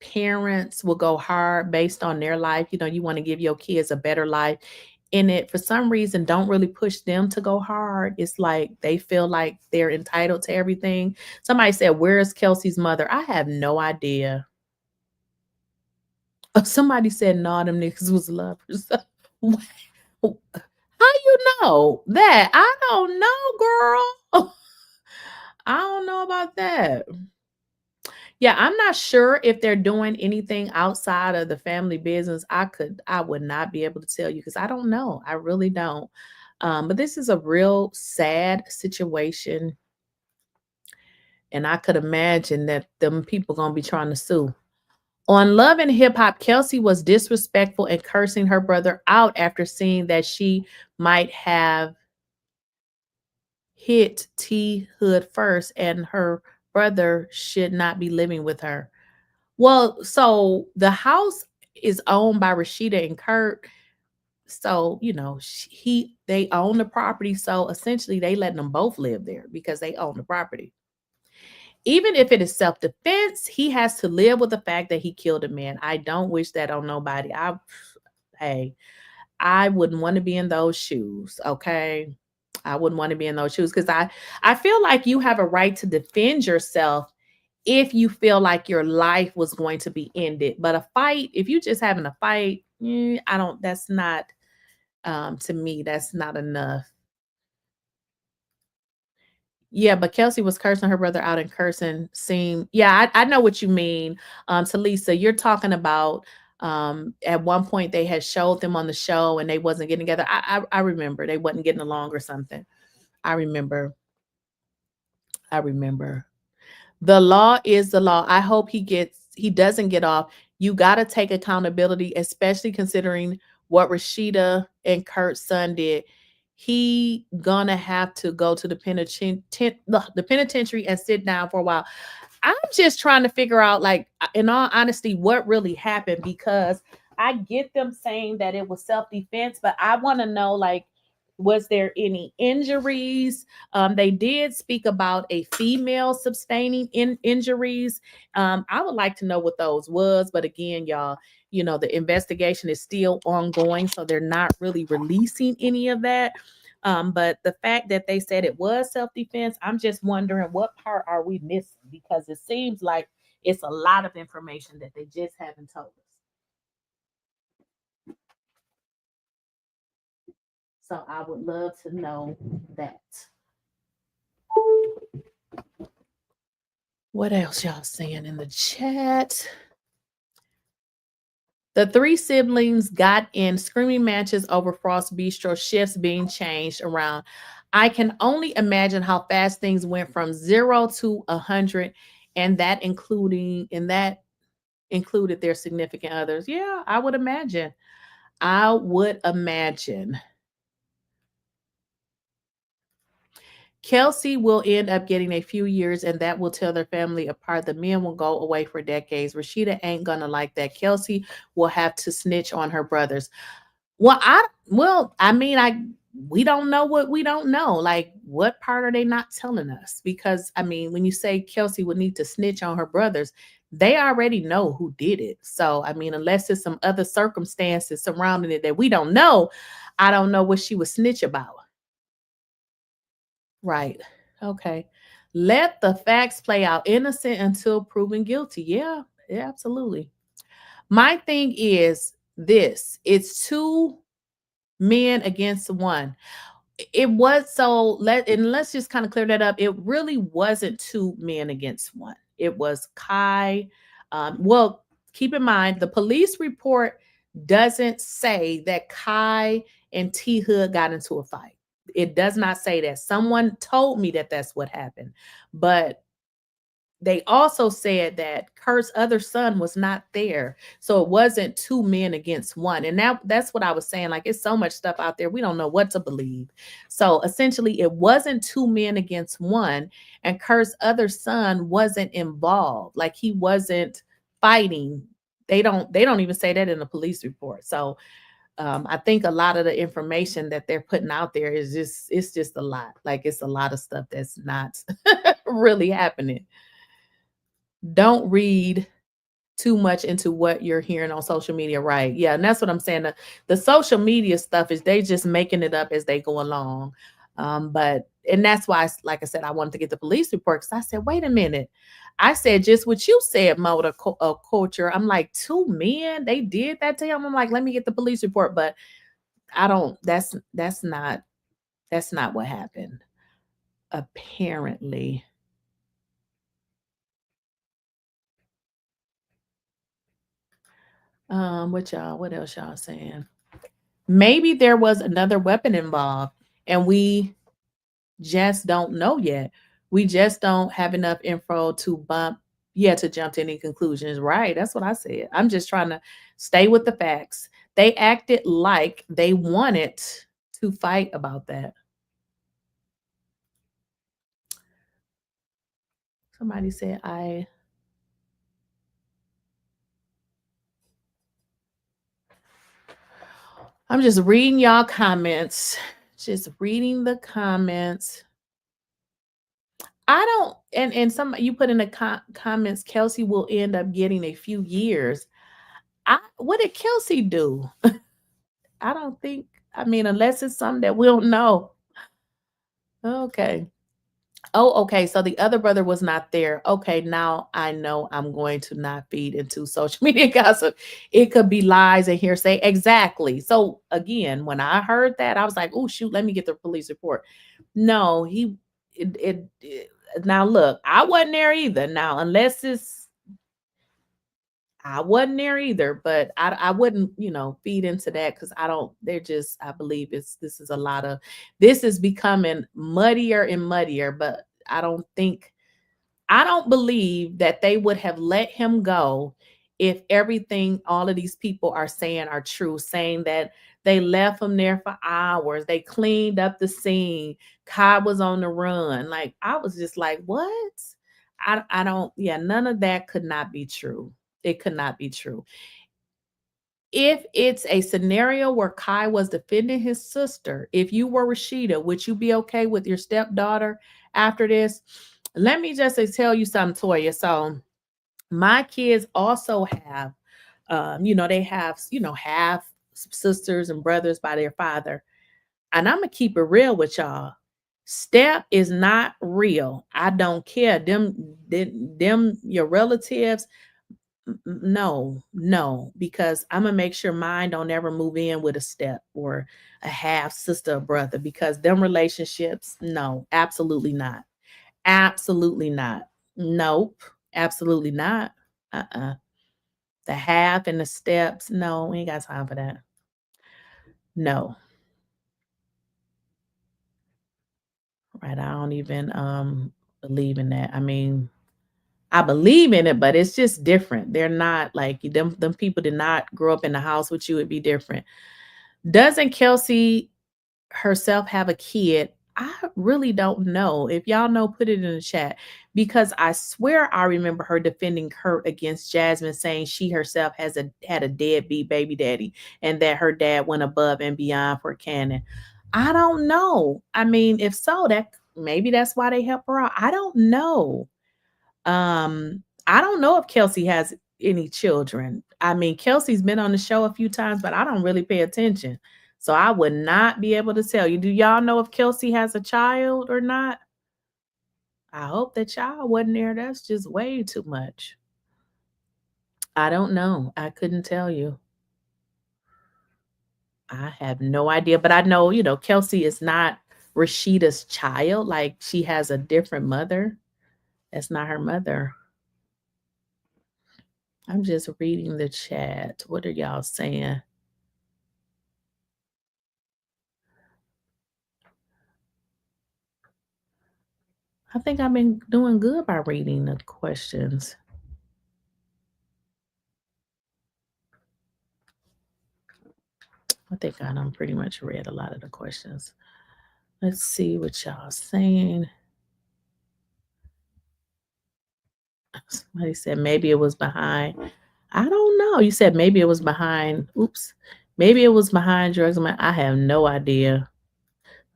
parents will go hard based on their life. You want to give your kids a better life. And it, for some reason, don't really push them to go hard. It's like they feel like they're entitled to everything. Somebody said, "Where's Kelsey's mother?" I have no idea. Somebody said, "No, them niggas was lovers." How you know that? I don't know, girl. I don't know about that. Yeah, I'm not sure if they're doing anything outside of the family business. I would not be able to tell you because I don't know. I really don't. But this is a real sad situation, and I could imagine that them people gonna be trying to sue. On Love and Hip Hop, Kelsey was disrespectful and cursing her brother out after seeing that she might have hit T Hood first and her brother should not be living with her. Well, so the house is owned by Rasheeda and Kirk. So, they own the property. So essentially they letting them both live there because they own the property. Even if it is self-defense, he has to live with the fact that he killed a man. I don't wish that on nobody. Hey, I wouldn't want to be in those shoes. Okay. I wouldn't want to be in those shoes because I feel like you have a right to defend yourself if you feel like your life was going to be ended. But a fight, if you just having a fight, that's not, to me, that's not enough. Yeah, but Kelsey was cursing her brother out and cursing seemed, yeah, I know what you mean. To Lisa, you're talking about at one point they had showed them on the show and they wasn't getting together. I remember they wasn't getting along or something. I remember. I remember. The law is the law. I hope he doesn't get off. You got to take accountability, especially considering what Rasheeda and Kurt's son did. He gonna have to go to the penitentiary and sit down for a while. I'm just trying to figure out, like, in all honesty, what really happened because I get them saying that it was self-defense, but I want to know, like, was there any injuries? They did speak about a female sustaining injuries. I would like to know what those was, but again, y'all, the investigation is still ongoing, so they're not really releasing any of that. But the fact that they said it was self-defense, I'm just wondering what part are we missing because it seems like it's a lot of information that they just haven't told us. So I would love to know that. What else y'all saying in the chat? The three siblings got in screaming matches over Frost Bistro shifts being changed around. I can only imagine how fast things went from 0 to 100, and that included their significant others. Yeah, I would imagine. I would imagine. Kelsey will end up getting a few years, and that will tear their family apart. The men will go away for decades. Rasheeda ain't gonna like that. Kelsey will have to snitch on her brothers. We don't know what we don't know. Like, what part are they not telling us? Because when you say Kelsey would need to snitch on her brothers, they already know who did it. So unless there's some other circumstances surrounding it that we don't know, I don't know what she would snitch about. Right. Okay. Let the facts play out. Innocent until proven guilty. Yeah, absolutely. My thing is this: it's two men against one. It was let's just kind of clear that up. It really wasn't two men against one. It was Kai. Well, keep in mind, the police report doesn't say that Kai and T Hood got into a fight. It does not say that. Someone told me that that's what happened. But they also said that Kurt's other son was not there. So it wasn't two men against one. And that's what I was saying. Like, it's so much stuff out there. We don't know what to believe. So essentially, it wasn't two men against one. And Kurt's other son wasn't involved. Like, he wasn't fighting. They don't even say that in the police report. So I think a lot of the information that they're putting out there is it's just a lot. Like, it's a lot of stuff that's not really happening. Don't read too much into what you're hearing on social media, right? Yeah, and that's what I'm saying. The social media stuff is they just making it up as they go along. And that's why, like I said, I wanted to get the police report, because I said, wait a minute. I said just what you said, motor culture. I'm like, two men, they did that to him. I'm like, let me get the police report, but I don't. That's not what happened. Apparently. What else y'all saying? Maybe there was another weapon involved and we just don't know yet. We just don't have enough info to jump to any conclusions. Right. That's what I said. I'm just trying to stay with the facts. They acted like they wanted to fight about that. Somebody said I'm just reading y'all comments. Just reading the comments. I don't, and some you put in the comments, Kelsey will end up getting a few years. What did Kelsey do? I don't think. I mean, unless it's something that we don't know. Okay. Oh, okay. So the other brother was not there. Okay, now I know I'm going to not feed into social media gossip. It could be lies and hearsay. Exactly. So again, when I heard that, I was like, oh shoot, let me get the police report. No, now look, I wasn't there either. Now, unless I wasn't there either, but I wouldn't, feed into that, because I believe this is becoming muddier and muddier, but I don't believe that they would have let him go if everything all of these people are saying are true, saying that they left him there for hours. They cleaned up the scene. Kai was on the run. Like, I was just like, what? I don't, none of that could not be true. It could not be true. If it's a scenario where Kai was defending his sister, if you were Rasheeda, would you be okay with your stepdaughter after this? Let me just tell you something, Toya. So my kids also have, they have, half sisters and brothers by their father. And I'm going to keep it real with y'all. Step is not real. I don't care. Them, your relatives, no, because I'm gonna make sure mine don't ever move in with a step or a half sister or brother, because them relationships, no, absolutely not. Absolutely not. Nope. Absolutely not. The half and the steps, no, we ain't got time for that. No. Right. I don't even believe in that. I mean, I believe in it, but it's just different. They're not like them people did not grow up in the house with you, it'd be different. Doesn't Kelsey herself have a kid? I really don't know. If y'all know, put it in the chat, because I swear I remember her defending Kurt against Jasmine, saying she herself had a deadbeat baby daddy and that her dad went above and beyond for Cannon. I don't know. I mean, if so, that maybe that's why they help her out. I don't know. I don't know if Kelsey has any children. I mean, Kelsey's been on the show a few times, but I don't really pay attention. So I would not be able to tell you. Do y'all know if Kelsey has a child or not? I hope that child wasn't there. That's just way too much. I don't know. I couldn't tell you. I have no idea, but I know, Kelsey is not Rasheeda's child. Like, she has a different mother. That's not her mother. I'm just reading the chat. What are y'all saying? I think I've been doing good by reading the questions. I think I done pretty much read a lot of the questions. Let's see what y'all saying. Somebody said maybe it was behind. I don't know. You said maybe it was behind. Oops. Maybe it was behind drugs. I have no idea.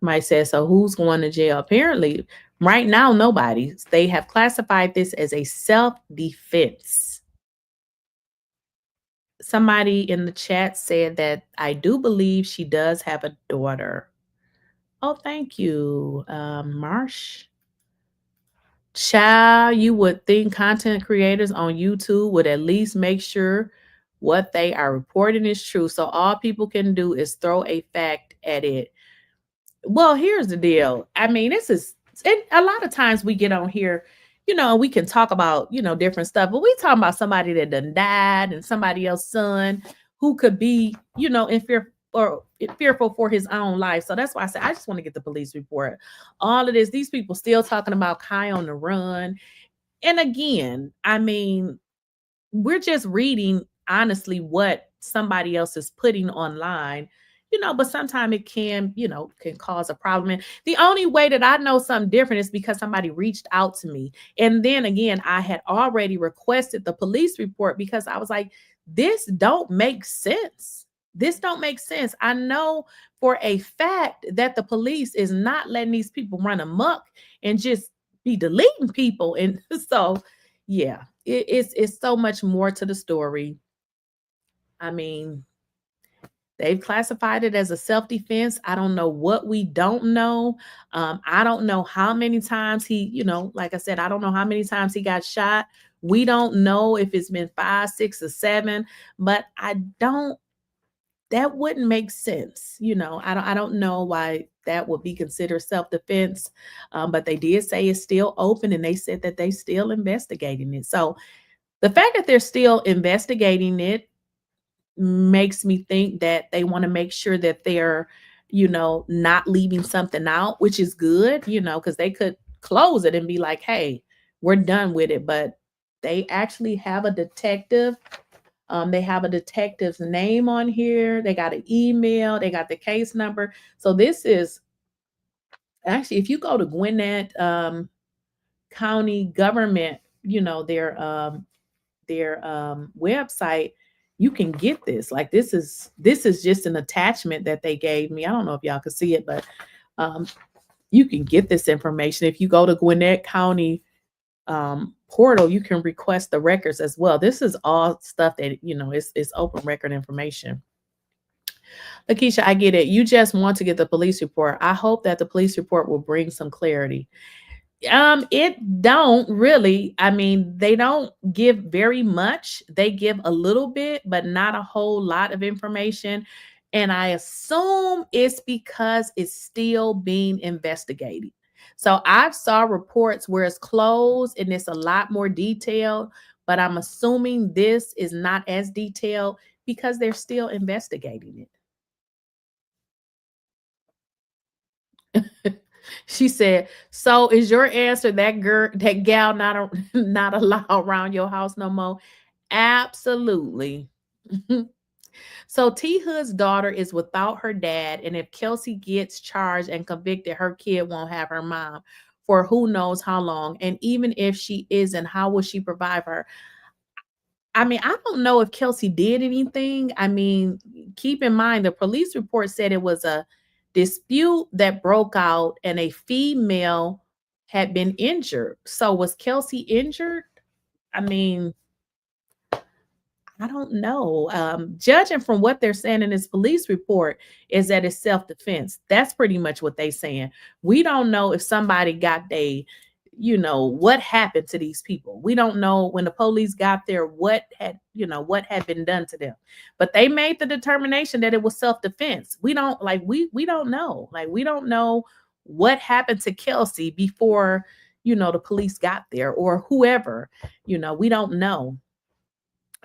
Somebody said, so who's going to jail? Apparently, right now, nobody. They have classified this as a self defense. Somebody in the chat said that I do believe she does have a daughter. Oh, thank you, Marsh. Child, you would think content creators on YouTube would at least make sure what they are reporting is true. So all people can do is throw a fact at it. Well, here's the deal. I mean, this is, and a lot of times we get on here, we can talk about, different stuff, but we talking about somebody that done died and somebody else's son who could be, in fear or fearful for his own life. So that's why I said I just want to get the police report. All of this, these people still talking about Kai on the run. And again, I mean, we're just reading honestly what somebody else is putting online, but sometimes it can cause a problem. And the only way that I know something different is because somebody reached out to me. And then again, I had already requested the police report because I was like, this don't make sense. This don't make sense. I know for a fact that the police is not letting these people run amok and just be deleting people. And so, yeah, it's so much more to the story. I mean, they've classified it as a self-defense. I don't know what we don't know. I don't know how many times he, like I said, I don't know how many times he got shot. We don't know if it's been 5, 6, or 7, but that wouldn't make sense. I don't know why that would be considered self-defense. But they did say it's still open and they said that they still investigating it. So the fact that they're still investigating it makes me think that they want to make sure that they're, not leaving something out, which is good, because they could close it and be like, hey, we're done with it. But they actually have a detective. They have a detective's name on here. They got an email. They got the case number. So this is actually, if you go to Gwinnett County government, their website, you can get this. Like this is just an attachment that they gave me. I don't know if y'all can see it, but you can get this information if you go to Gwinnett County portal. You can request the records as well. This is all stuff that it's open record information. Lakeisha, I get it. You just want to get the police report. I hope that the police report will bring some clarity. It don't really. I mean, they don't give very much. They give a little bit, but not a whole lot of information. And I assume it's because it's still being investigated. So I've saw reports where it's closed and it's a lot more detailed, but I'm assuming this is not as detailed because they're still investigating it. She said, "So is your answer that gal not allowed around your house no more?" Absolutely. So T Hood's daughter is without her dad, and if Kelsey gets charged and convicted, her kid won't have her mom for who knows how long. And even if she isn't, how will she provide for her? I mean, I don't know if Kelsey did anything. I mean, keep in mind the police report said it was a dispute that broke out and a female had been injured. So was Kelsey injured? I mean, I don't know. Judging from what they're saying in this police report is that it's self-defense. That's pretty much what they're saying. We don't know if somebody got what happened to these people. We don't know when the police got there what had been done to them. But they made the determination that it was self-defense. We don't know. Like we don't know what happened to Kelsey before the police got there or whoever. We don't know.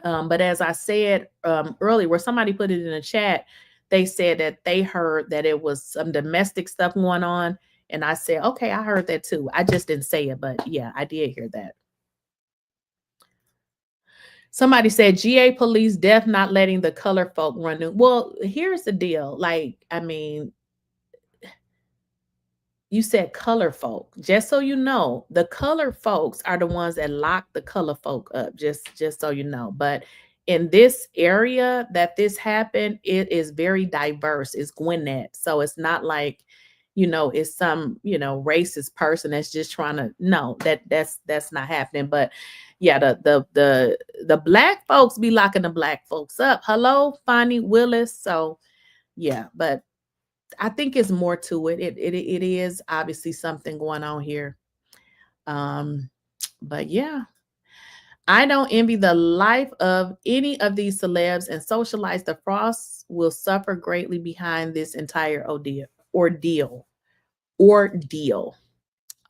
But as I said earlier, where somebody put it in the chat, they said that they heard that it was some domestic stuff going on. And I said, okay, I heard that too. I just didn't say it, but yeah, I did hear that. Somebody said GA police deaf not letting the color folk run. Well, here's the deal. Like, I mean, you said color folk. Just so you know, the color folks are the ones that lock the color folk up. Just so you know. But in this area that this happened, it is very diverse. It's Gwinnett, so it's not like, it's some racist person that's just trying to. No, that's not happening. But yeah, the black folks be locking the black folks up. Hello, Fonnie Willis. So yeah, but I think it's more to it. It is obviously something going on here. But yeah, I don't envy the life of any of these celebs, and socialize the Frosts will suffer greatly behind this entire ordeal.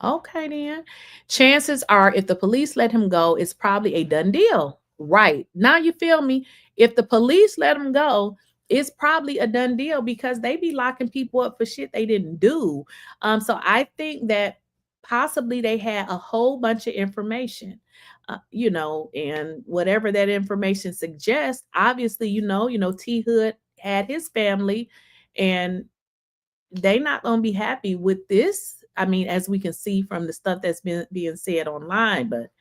Okay, then. Chances are, if the police let him go, it's probably a done deal. Right. Now you feel me? If the police let him go, it's probably a done deal because they be locking people up for shit they didn't do. So I think that possibly they had a whole bunch of information, and whatever that information suggests, obviously, T Hood had his family, and they not gonna be happy with this. I mean, as we can see from the stuff that's been being said online, but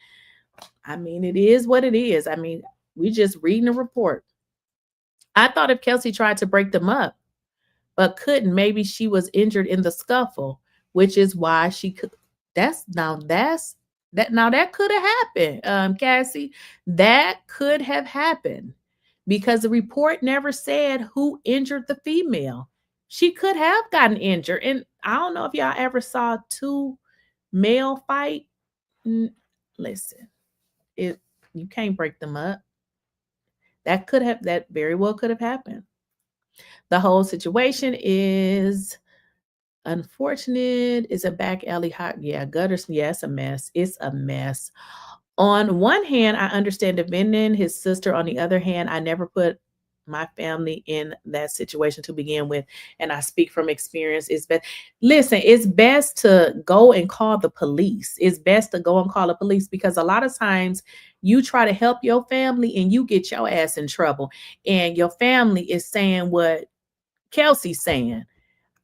I mean, it is what it is. I mean, we just reading the report. I thought if Kelsey tried to break them up, but couldn't, maybe she was injured in the scuffle, which is why she could. That could have happened, Cassie. That could have happened because the report never said who injured the female. She could have gotten injured. And I don't know if y'all ever saw two male fight. Listen, you can't break them up. That very well could have happened. The whole situation is unfortunate. It's a back alley hot. Yeah, gutters. Yeah, it's a mess. It's a mess. On one hand, I understand defending his sister. On the other hand, I never put my family in that situation to begin with. And I speak from experience. It's best to go and call the police. It's best to go and call the police because a lot of times you try to help your family and you get your ass in trouble. And your family is saying what Kelsey's saying.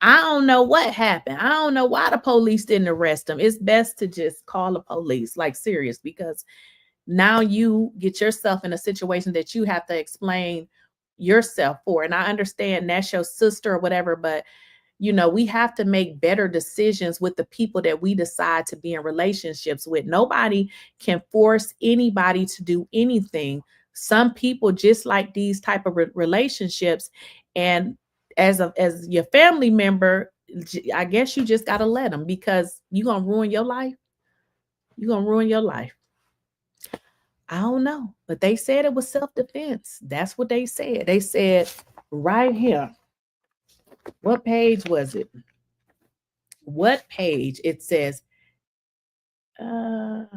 I don't know what happened. I don't know why the police didn't arrest him. It's best to just call the police, like serious, because now you get yourself in a situation that you have to explain yourself for. And I understand that's your sister or whatever, but we have to make better decisions with the people that we decide to be in relationships with. Nobody can force anybody to do anything. Some people just like these type of relationships, and as your family member, I guess you just got to let them, because you're going to ruin your life. You're going to ruin your life. I don't know, but they said it was self-defense. That's what they said. They said right here. What page was it? What page? It says, not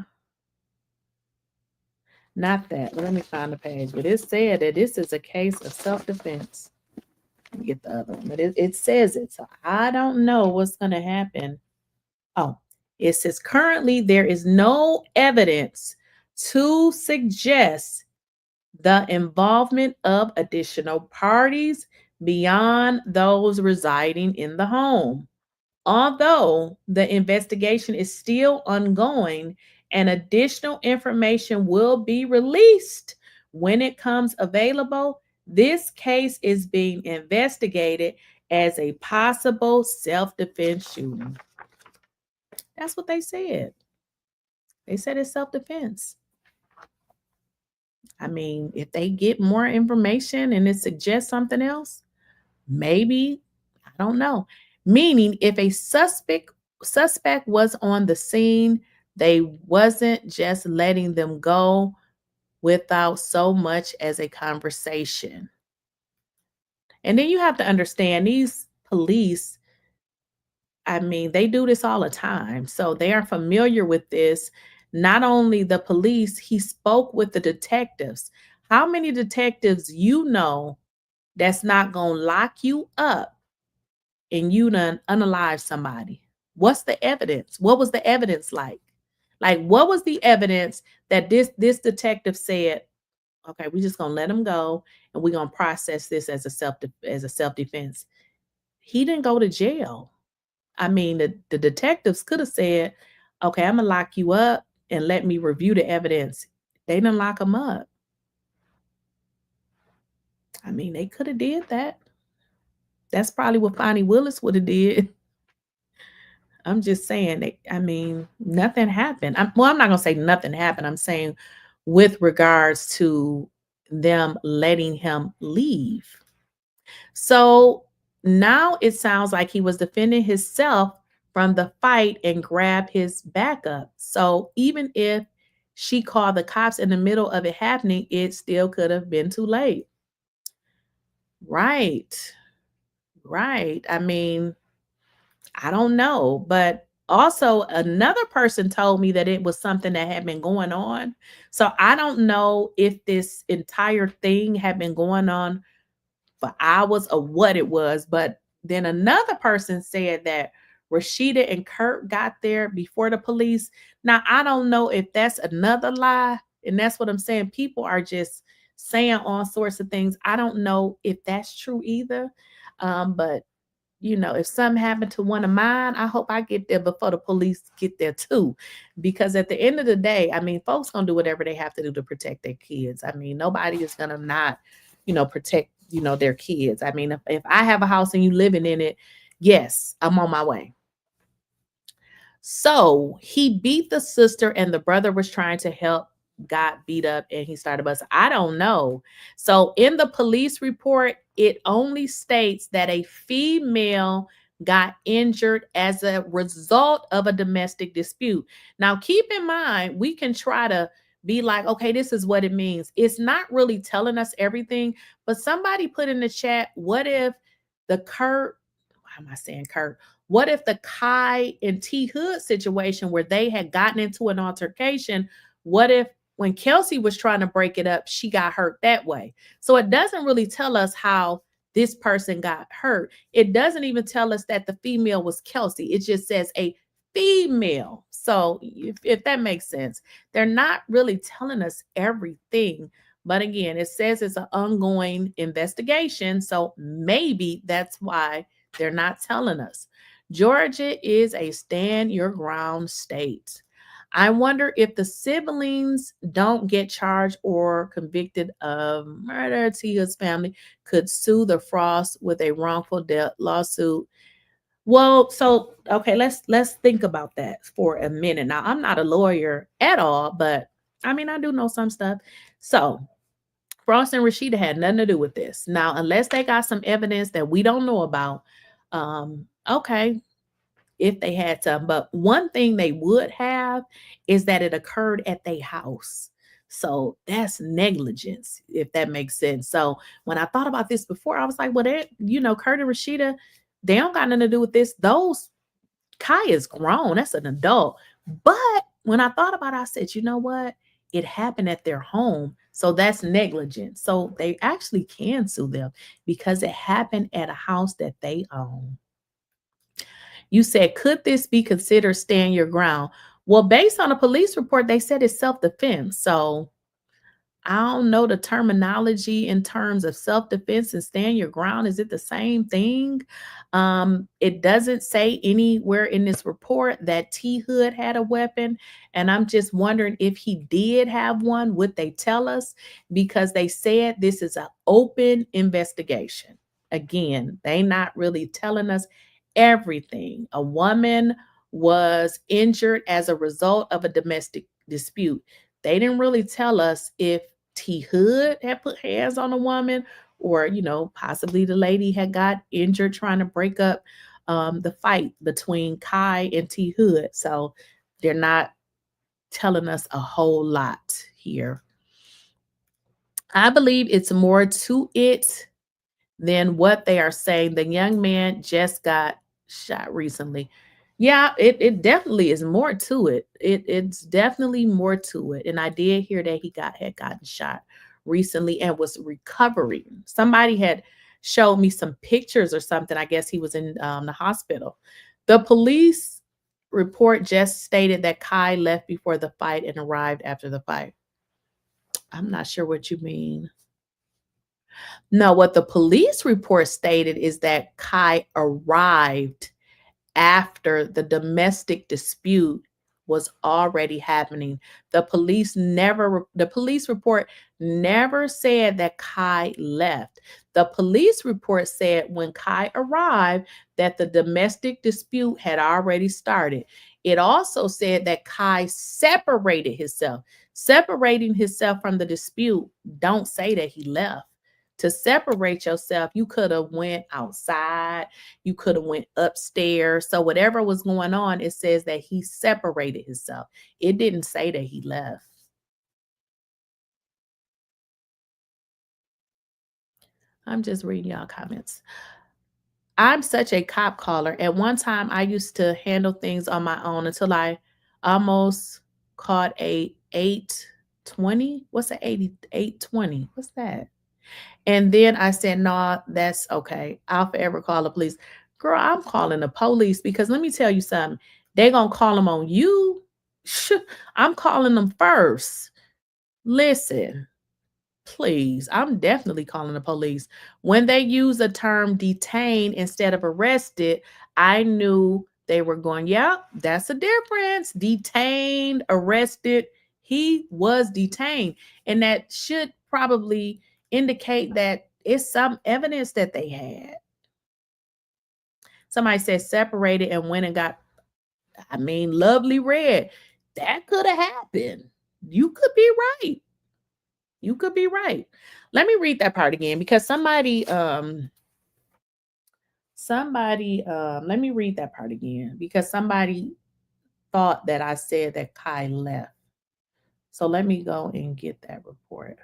that. Let me find the page. But it said that this is a case of self-defense. Let me get the other one. But it says it. So I don't know what's going to happen. Oh, it says currently there is no evidence to suggest the involvement of additional parties beyond those residing in the home. Although the investigation is still ongoing and additional information will be released when it comes available, this case is being investigated as a possible self-defense shooting. That's what they said. They said it's self-defense. I mean, if they get more information and it suggests something else, maybe, I don't know. Meaning, if a suspect was on the scene, they wasn't just letting them go without so much as a conversation. And then you have to understand, these police, I mean, they do this all the time. So they are familiar with this. Not only the police, he spoke with the detectives. How many detectives you know that's not gonna lock you up and you done unalive somebody? What's the evidence? What was the evidence like? Like, what was the evidence that this detective said, okay, we just gonna let him go and we're gonna process this as a self-defense? He didn't go to jail. I mean, the detectives could have said, okay, I'm gonna lock you up and let me review the evidence. They didn't lock him up. I mean, they could have did that. That's probably what Fonnie Willis would have did. I'm just saying, I mean, nothing happened. Well, I'm not gonna say nothing happened. I'm saying with regards to them letting him leave. So now it sounds like he was defending himself from the fight and grabbed his backup. So even if she called the cops in the middle of it happening, it still could have been too late. Right. Right. I mean, I don't know, but also another person told me that it was something that had been going on. So I don't know if this entire thing had been going on for hours or what it was, but then another person said that Rasheeda and Kirk got there before the police. Now, I don't know if that's another lie, and that's what I'm saying. People are just saying all sorts of things. I don't know if that's true either. But if something happened to one of mine, I hope I get there before the police get there too. Because at the end of the day, I mean, folks gonna do whatever they have to do to protect their kids. I mean, nobody is gonna not, protect, their kids. I mean, if I have a house and you living in it, yes, I'm on my way. So he beat the sister, and the brother was trying to help, got beat up, and he started busting. I don't know. So in the police report, it only states that a female got injured as a result of a domestic dispute. Now, keep in mind, we can try to be like, okay, this is what it means. It's not really telling us everything, but somebody put in the chat, what if the Kurt, why am I saying Kurt? What if the Kai and T Hood situation where they had gotten into an altercation? What if when Kelsey was trying to break it up, she got hurt that way? So it doesn't really tell us how this person got hurt. It doesn't even tell us that the female was Kelsey. It just says a female. So if that makes sense, they're not really telling us everything. But again, it says it's an ongoing investigation. So maybe that's why they're not telling us. Georgia is a stand your ground state. I wonder if the siblings don't get charged or convicted of murder, Tia's family could sue the Frost with a wrongful death lawsuit. Well, so okay, let's think about that for a minute. Now, I'm not a lawyer at all, but I mean, I do know some stuff. So Frost and Rasheeda had nothing to do with this. Now, unless they got some evidence that we don't know about, okay, if they had some. But one thing they would have is that it occurred at their house. So that's negligence, if that makes sense. So when I thought about this before, I was like, well, Kurt and Rasheeda, they don't got nothing to do with this. Those Kai is grown. That's an adult. But when I thought about it, I said, you know what? It happened at their home. So that's negligence. So they actually can sue them because it happened at a house that they own. You said, could this be considered stand your ground? Well, based on a police report, they said it's self-defense. So I don't know the terminology in terms of self-defense and stand your ground. Is it the same thing? It doesn't say anywhere in this report that T Hood had a weapon. And I'm just wondering if he did have one, would they tell us? Because they said this is an open investigation. Again, they not really telling us everything. A woman was injured as a result of a domestic dispute. They didn't really tell us if T Hood had put hands on a woman or, possibly the lady had got injured trying to break up the fight between Kai and T Hood. So they're not telling us a whole lot here. I believe it's more to it than what they are saying. The young man just got shot recently. Yeah, it definitely is more to it. It's definitely more to it. And I did hear that he had gotten shot recently and was recovering. Somebody had showed me some pictures or something. I guess he was in the hospital. The police report just stated that Kai left before the fight and arrived after the fight. I'm not sure what you mean. No, what the police report stated is that Kai arrived after the domestic dispute was already happening. The police report never said that Kai left. The police report said when Kai arrived that the domestic dispute had already started. It also said that Kai separated himself. Separating himself from the dispute don't say that he left. To separate yourself, you could have went outside, you could have went upstairs. So whatever was going on, it says that he separated himself. It didn't say that he left. I'm just reading y'all comments. I'm such a cop caller. At one time, I used to handle things on my own until I almost caught a 820. What's a 820? What's that? And then I said, no, that's okay. I'll forever call the police. Girl, I'm calling the police because let me tell you something. They're going to call them on you. I'm calling them first. Listen, please. I'm definitely calling the police. When they use the term detained instead of arrested, I knew they were going, yeah, that's a difference. Detained, arrested. He was detained. And that should probably indicate that it's some evidence that they had. Somebody said separated and went and got, lovely red. That could have happened. You could be right. You could be right. Let me read that part again because somebody, let me read that part again because somebody thought that I said that Kai left. So let me go and get that report.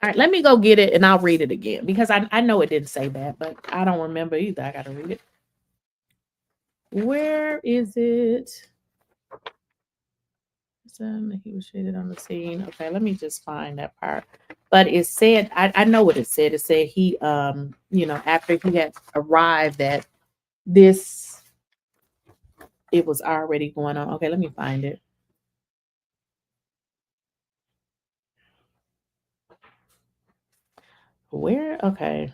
All right, let me go get it and I'll read it again because I know it didn't say that, but I don't remember either. I got to read it. Where is it? He was treated on the scene. Okay, let me just find that part. But it said, I know what it said. It said he, after he had arrived at this, it was already going on. Okay, let me find it. Where? Okay.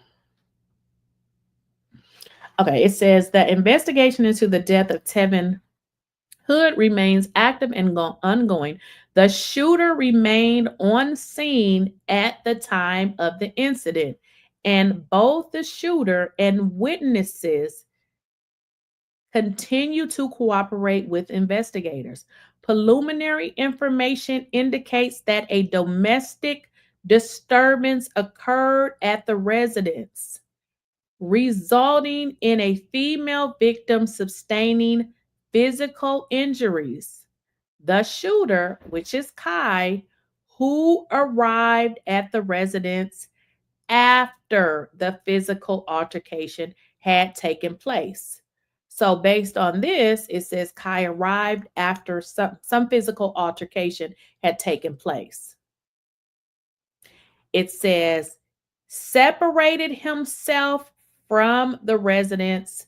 Okay, it says the investigation into the death of Tevin Hood remains active and ongoing. The shooter remained on scene at the time of the incident, and both the shooter and witnesses continue to cooperate with investigators. Preliminary information indicates that a domestic disturbance occurred at the residence, resulting in a female victim sustaining physical injuries. The shooter, which is Kai, who arrived at the residence after the physical altercation had taken place. So based on this, it says Kai arrived after some physical altercation had taken place. It says separated himself from the residence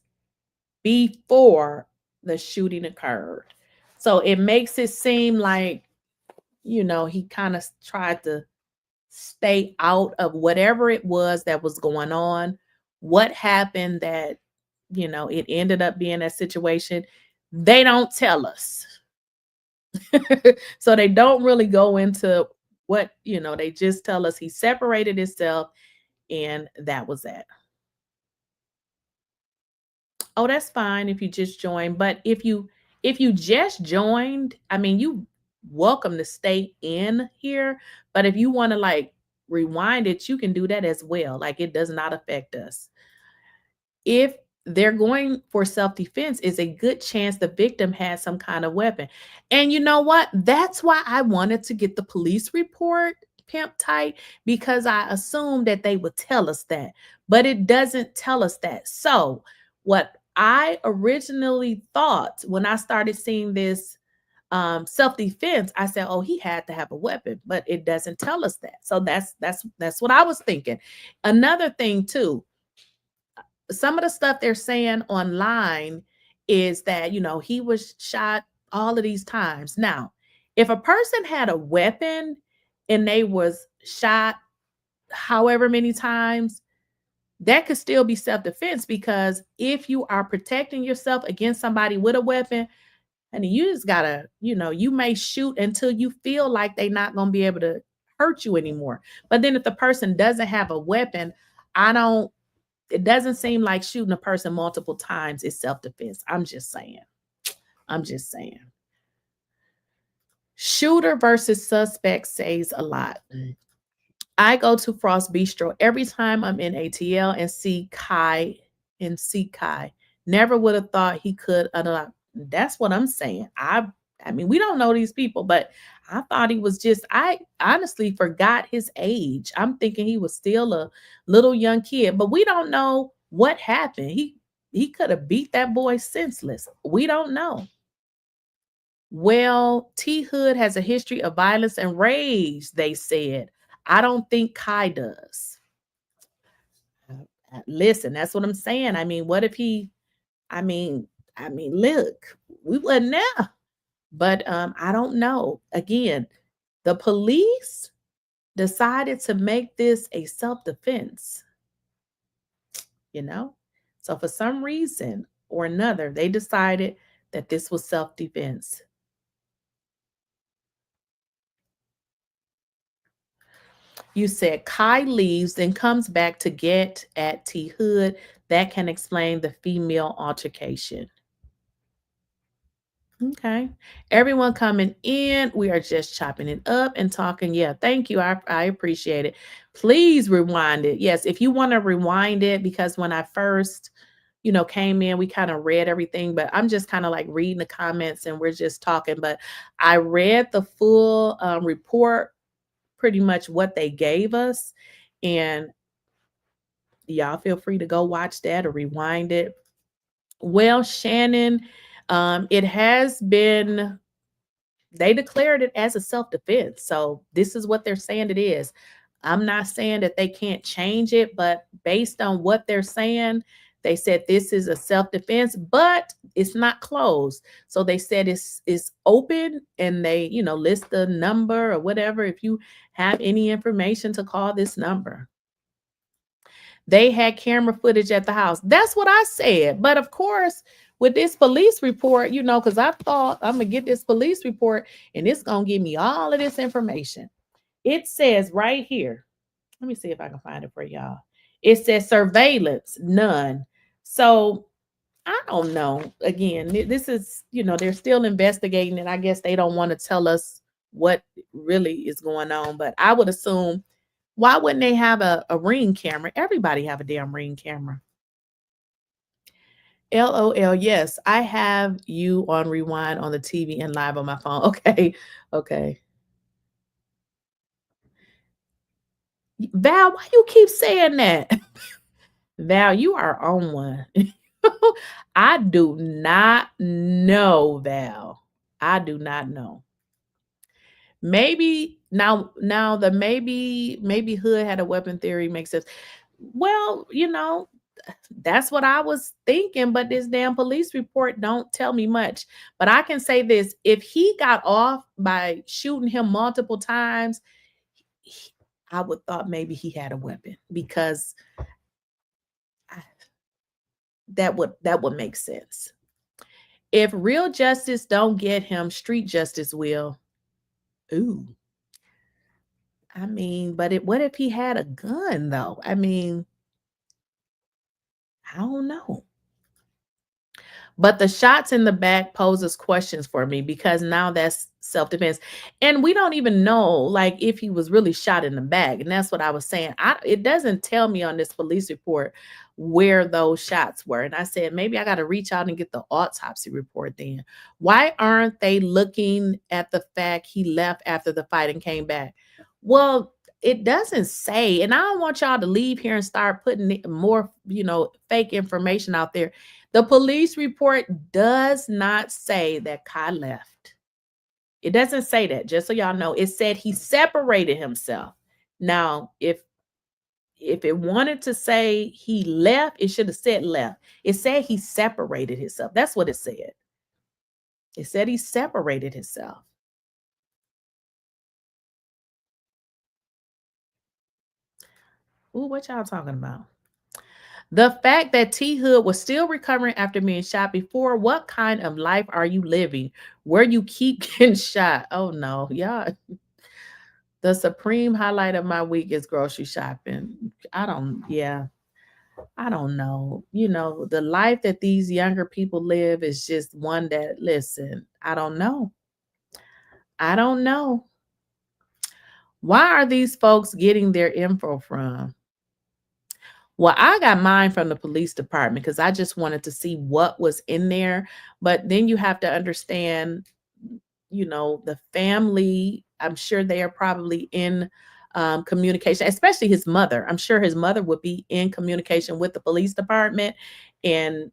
before the shooting occurred. So it makes it seem like, he kind of tried to stay out of whatever it was that was going on. What happened that, it ended up being a situation. They don't tell us. So they don't really go into what, they just tell us he separated himself and that was that. Oh, that's fine if you just joined. But if you just joined, you welcome to stay in here. But if you want to like rewind it, you can do that as well. Like it does not affect us. If they're going for self-defense, it's a good chance the victim has some kind of weapon. And you know what? That's why I wanted to get the police report, Pimp Tight, because I assumed that they would tell us that. But it doesn't tell us that. So what I originally thought when I started seeing this self-defense, I said, oh, he had to have a weapon, but it doesn't tell us that. So that's what I was thinking. Another thing too, some of the stuff they're saying online is that, he was shot all of these times. Now, if a person had a weapon and they was shot however many times, that could still be self-defense, because if you are protecting yourself against somebody with a weapon, and you just gotta, you may shoot until you feel like they're not gonna be able to hurt you anymore. But then if the person doesn't have a weapon, it doesn't seem like shooting a person multiple times is self-defense. I'm just saying. Shooter versus suspect says a lot. I go to Frost Bistro every time I'm in ATL and see Kai. Never would have thought he could unlock. That's what I'm saying. I mean, we don't know these people, but I thought he was I honestly forgot his age. I'm thinking he was still a little young kid, but we don't know what happened. He could have beat that boy senseless. We don't know. Well, T Hood has a history of violence and rage, they said. I don't think Kai does. Listen, that's what I'm saying. I mean, what if I mean, look, we wasn't there. But I don't know. Again, the police decided to make this a self-defense, So for some reason or another, they decided that this was self-defense. You said Kai leaves, then comes back to get at T Hood. That can explain the female altercation. Okay. Everyone coming in, we are just chopping it up and talking. Yeah, thank you. I appreciate it. Please rewind it. Yes, if you want to rewind it, because when I first, came in, we kind of read everything, but I'm just kind of like reading the comments and we're just talking. But I read the full report, pretty much what they gave us. And y'all feel free to go watch that or rewind it. Well, Shannon, it has been, they declared it as a self-defense. So this is what they're saying it is. I'm not saying that they can't change it, but based on what they're saying, they said this is a self-defense, but it's not closed. So they said it's open, and they, list the number or whatever if you have any information to call this number. They had camera footage at the house. That's what I said. But of course, with this police report, because I thought I'm going to get this police report and it's going to give me all of this information. It says right here, let me see if I can find it for y'all. It says surveillance, none. So I don't know. Again, this is, they're still investigating it. I guess they don't want to tell us what really is going on. But I would assume, why wouldn't they have a Ring camera? Everybody have a damn Ring camera. LOL, yes, I have you on rewind on the TV and live on my phone. Okay. Val, why you keep saying that? Val, you are on one. I do not know, Val. I do not know. Maybe now the maybe Hood had a weapon theory makes sense. Well, that's what I was thinking, but this damn police report don't tell me much. But I can say this: if he got off by shooting him multiple times, I would thought maybe he had a weapon, because that would make sense. If real justice don't get him, street justice will. Ooh. I mean, but what if he had a gun though? I mean, I don't know. But the shots in the back poses questions for me, because now that's self-defense. And we don't even know, like, if he was really shot in the back. And that's what I was saying. It doesn't tell me on this police report where those shots were. And I said, maybe I got to reach out and get the autopsy report then. Why aren't they looking at the fact he left after the fight and came back? Well, it doesn't say, and I don't want y'all to leave here and start putting more, fake information out there. The police report does not say that Kai left. It doesn't say that, just so y'all know. It said he separated himself. Now, if it wanted to say he left, it should have said left. It said he separated himself. That's what it said. It said he separated himself. Ooh, what y'all talking about? The fact that T Hood was still recovering after being shot before, what kind of life are you living where you keep getting shot? Oh no, y'all. The supreme highlight of my week is grocery shopping. I don't know. The life that these younger people live is just one that, listen, I don't know. I don't know. Why are these folks getting their info from? Well, I got mine from the police department because I just wanted to see what was in there. But then you have to understand, the family, I'm sure they are probably in communication, especially his mother. I'm sure his mother would be in communication with the police department and,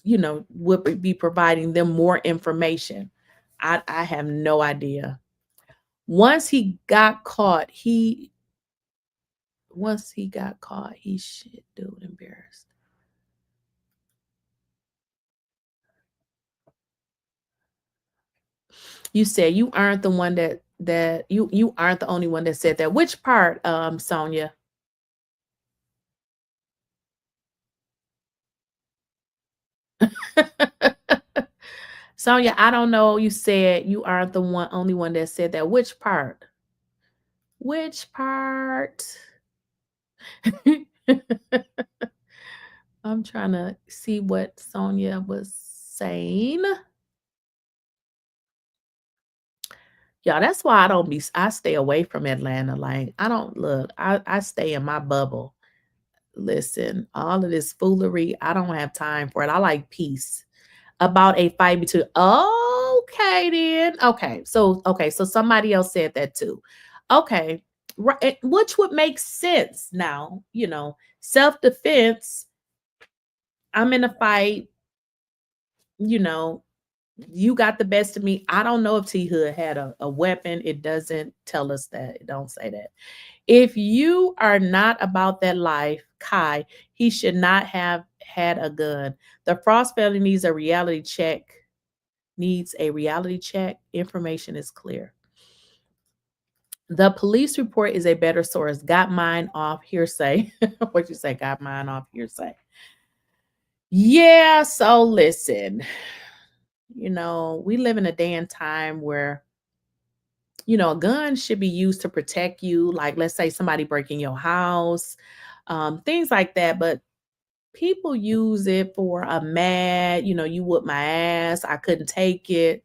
would be providing them more information. I have no idea. Once he got caught, he shit, dude, embarrassed. You said you aren't the one that you aren't the only one that said that. Which part, Sonia? Sonia, I don't know. You said you aren't the only one that said that. Which part? Which part? I'm trying to see what Sonia was saying. Yeah, that's why I stay away from Atlanta. Like, I don't look, I stay in my bubble. Listen, all of this foolery, I don't have time for it. I like peace. About a fight between, okay, then. So somebody else said that too. Okay. Right, which would make sense now, self-defense. I'm in a fight, you know, you got the best of me. I don't know if T Hood had a weapon. It doesn't tell us that. It don't say that. If you are not about that life, Kai, he should not have had a gun. The Frost family needs a reality check. Information is clear. The police report is a better source. Got mine off hearsay. What you say? Got mine off hearsay. Yeah, so listen. We live in a day and time where, a gun should be used to protect you. Like, let's say somebody breaking your house, things like that. But people use it for a mad, you whooped my ass, I couldn't take it.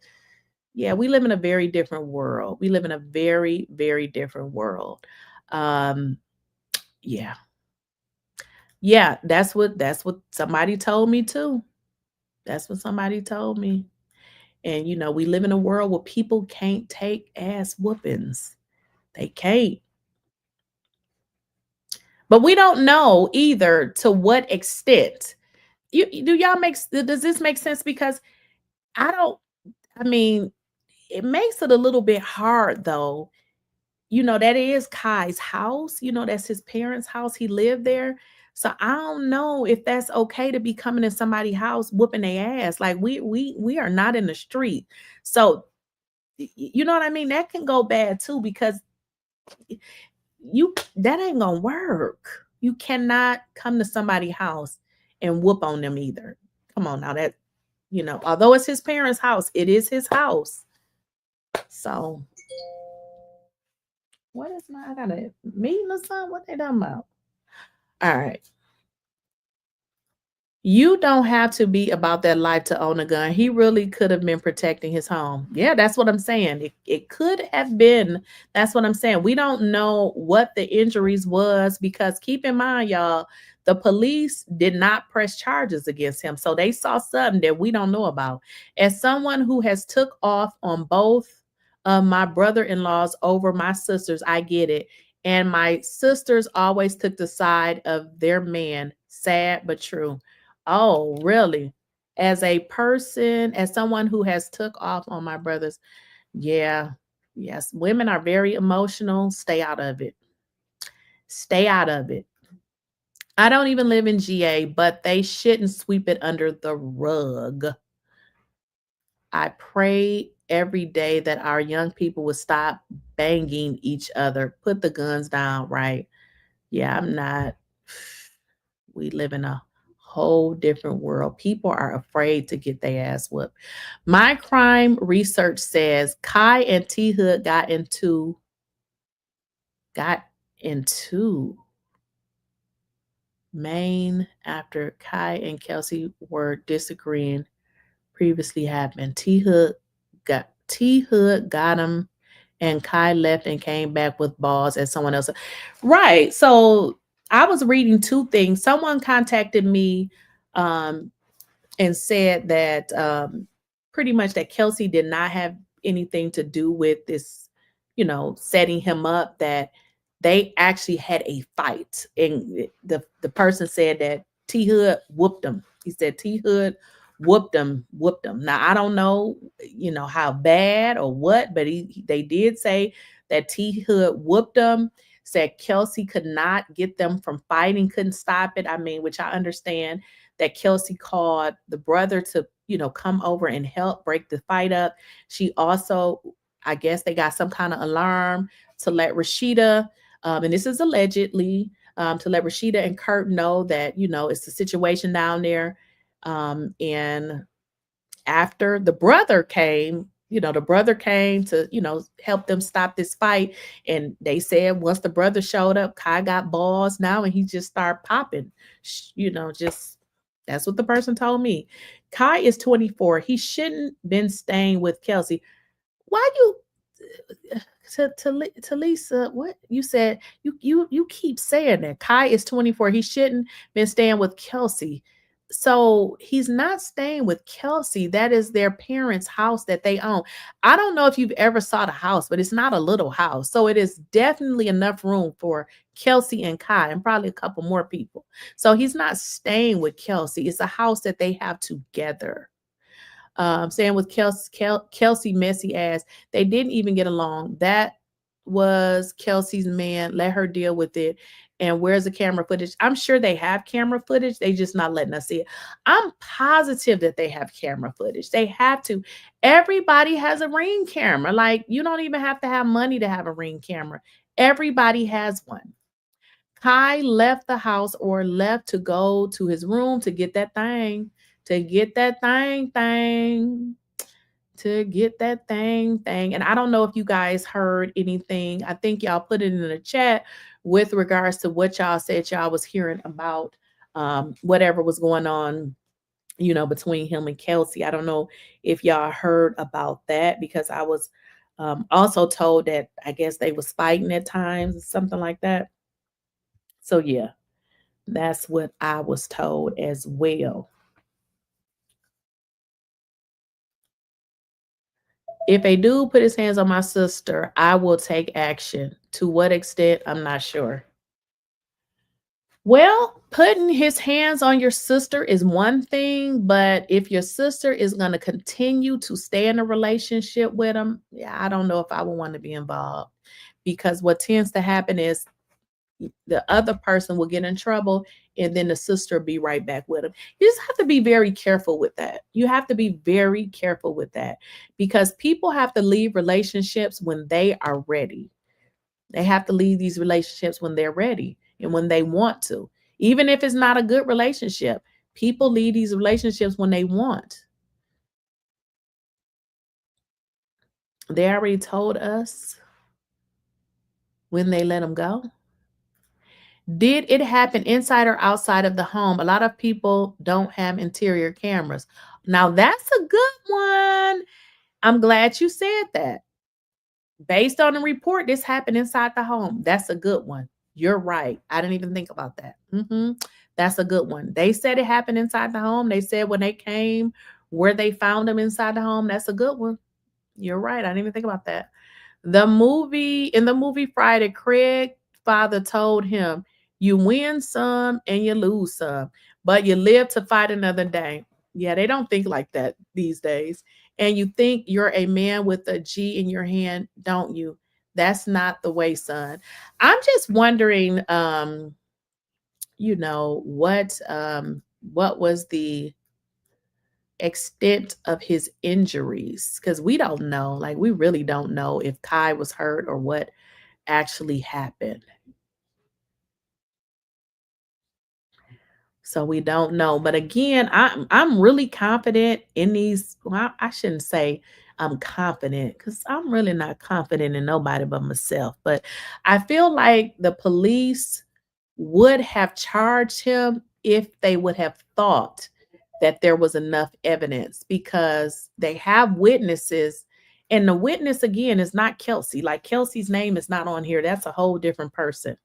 Yeah, we live in a very different world. We live in a very, very different world. Yeah. Yeah, that's what somebody told me too. That's what somebody told me. And we live in a world where people can't take ass whoopings. They can't. But we don't know either to what extent. Does this make sense? Because I don't, I mean, it makes it a little bit hard though. That is Kai's house. That's his parents' house. He lived there. So I don't know if that's okay to be coming in somebody's house whooping their ass. Like we are not in the street. So you know what I mean? That can go bad too because that ain't gonna work. You cannot come to somebody's house and whoop on them either. Come on now, although it's his parents' house, it is his house. So what is I got a meeting or something? What they talking about? All right. You don't have to be about that life to own a gun. He really could have been protecting his home. Yeah, that's what I'm saying. It could have been. That's what I'm saying. We don't know what the injuries was because keep in mind, y'all, the police did not press charges against him. So they saw something that we don't know about. As someone who has took off on both of my brother-in-laws over my sisters. I get it. And my sisters always took the side of their man. Sad but true. Oh, really? As a person, as someone who has took off on my brothers, yeah. Yes, women are very emotional. Stay out of it. Stay out of it. I don't even live in GA, but they shouldn't sweep it under the rug. I pray every day that our young people would stop banging each other, put the guns down, right? Yeah, I'm not. We live in a whole different world. People are afraid to get their ass whooped. My crime research says Kai and T Hood got into Maine after Kai and Kelsey were disagreeing previously happened. T Hood got him and Kai left and came back with balls as someone else. Right. So I was reading two things. Someone contacted me um and said that pretty much that Kelsey did not have anything to do with this, setting him up, that they actually had a fight. And the person said that T Hood whooped him. He said T Hood whooped him. Now I don't know, how bad or what, but they did say that T Hood whooped him, said Kelsey could not get them from fighting, couldn't stop it. I mean, which I understand that Kelsey called the brother to, come over and help break the fight up. She also, I guess they got some kind of alarm to let Rasheeda, and this is allegedly, to let Rasheeda and Kirk know that, it's the situation down there. And after the brother came to, help them stop this fight. And they said once the brother showed up, Kai got balls now and he just started popping, just that's what the person told me. Kai is 24. He shouldn't been staying with Kelsey. Why you to Lisa, what you said, you keep saying that Kai is 24. He shouldn't been staying with Kelsey. So he's not staying with Kelsey. That is their parents' house that they own. I don't know if you've ever saw the house, but it's not a little house. So it is definitely enough room for Kelsey and Kai and probably a couple more people. So he's not staying with Kelsey. It's a house that they have together. Saying with Kelsey messy ass, they didn't even get along. That was Kelsey's man. Let her deal with it. And where's the camera footage? I'm sure they have camera footage. They just not letting us see it. I'm positive that they have camera footage. They have to. Everybody has a Ring camera. Like, you don't even have to have money to have a Ring camera. Everybody has one. Kai left the house or left to go to his room to get that thing, to get that thing. And I don't know if you guys heard anything. I think y'all put it in the chat with regards to what y'all said y'all was hearing about whatever was going on, between him and Kelsey. I don't know if y'all heard about that, because I was also told that I guess they was fighting at times or something like that. So yeah, that's what I was told as well. If a dude put his hands on my sister, I will take action. To what extent, I'm not sure. Well, putting his hands on your sister is one thing, but if your sister is going to continue to stay in a relationship with him, yeah, I don't know if I would want to be involved, because what tends to happen is the other person will get in trouble and then the sister will be right back with him. You just have to be very careful with that. You have to be very careful with that, because people have to leave relationships when they are ready. They have to leave these relationships when they're ready and when they want to. Even if it's not a good relationship, people leave these relationships when they want. They already told us when they let them go. Did it happen inside or outside of the home? A lot of people don't have interior cameras. Now, that's a good one. I'm glad you said that. Based on the report, this happened inside the home. That's a good one. You're right. I didn't even think about that. That's a good one. They said it happened inside the home. They said when they came, where they found them inside the home. That's a good one. You're right. I didn't even think about that. In the movie Friday, Craig father told him, "You win some and you lose some, but you live to fight another day." Yeah, they don't think like that these days. And you think you're a man with a G in your hand, don't you? That's not the way, son. I'm just wondering, what was the extent of his injuries? Because we don't know. Like, we really don't know if Kai was hurt or what actually happened. So we don't know. But again, I'm really confident in these. Well, I shouldn't say I'm confident because I'm really not confident in nobody but myself. But I feel like the police would have charged him if they would have thought that there was enough evidence because they have witnesses. And the witness again is not Kelsey. Like, Kelsey's name is not on here. That's a whole different person.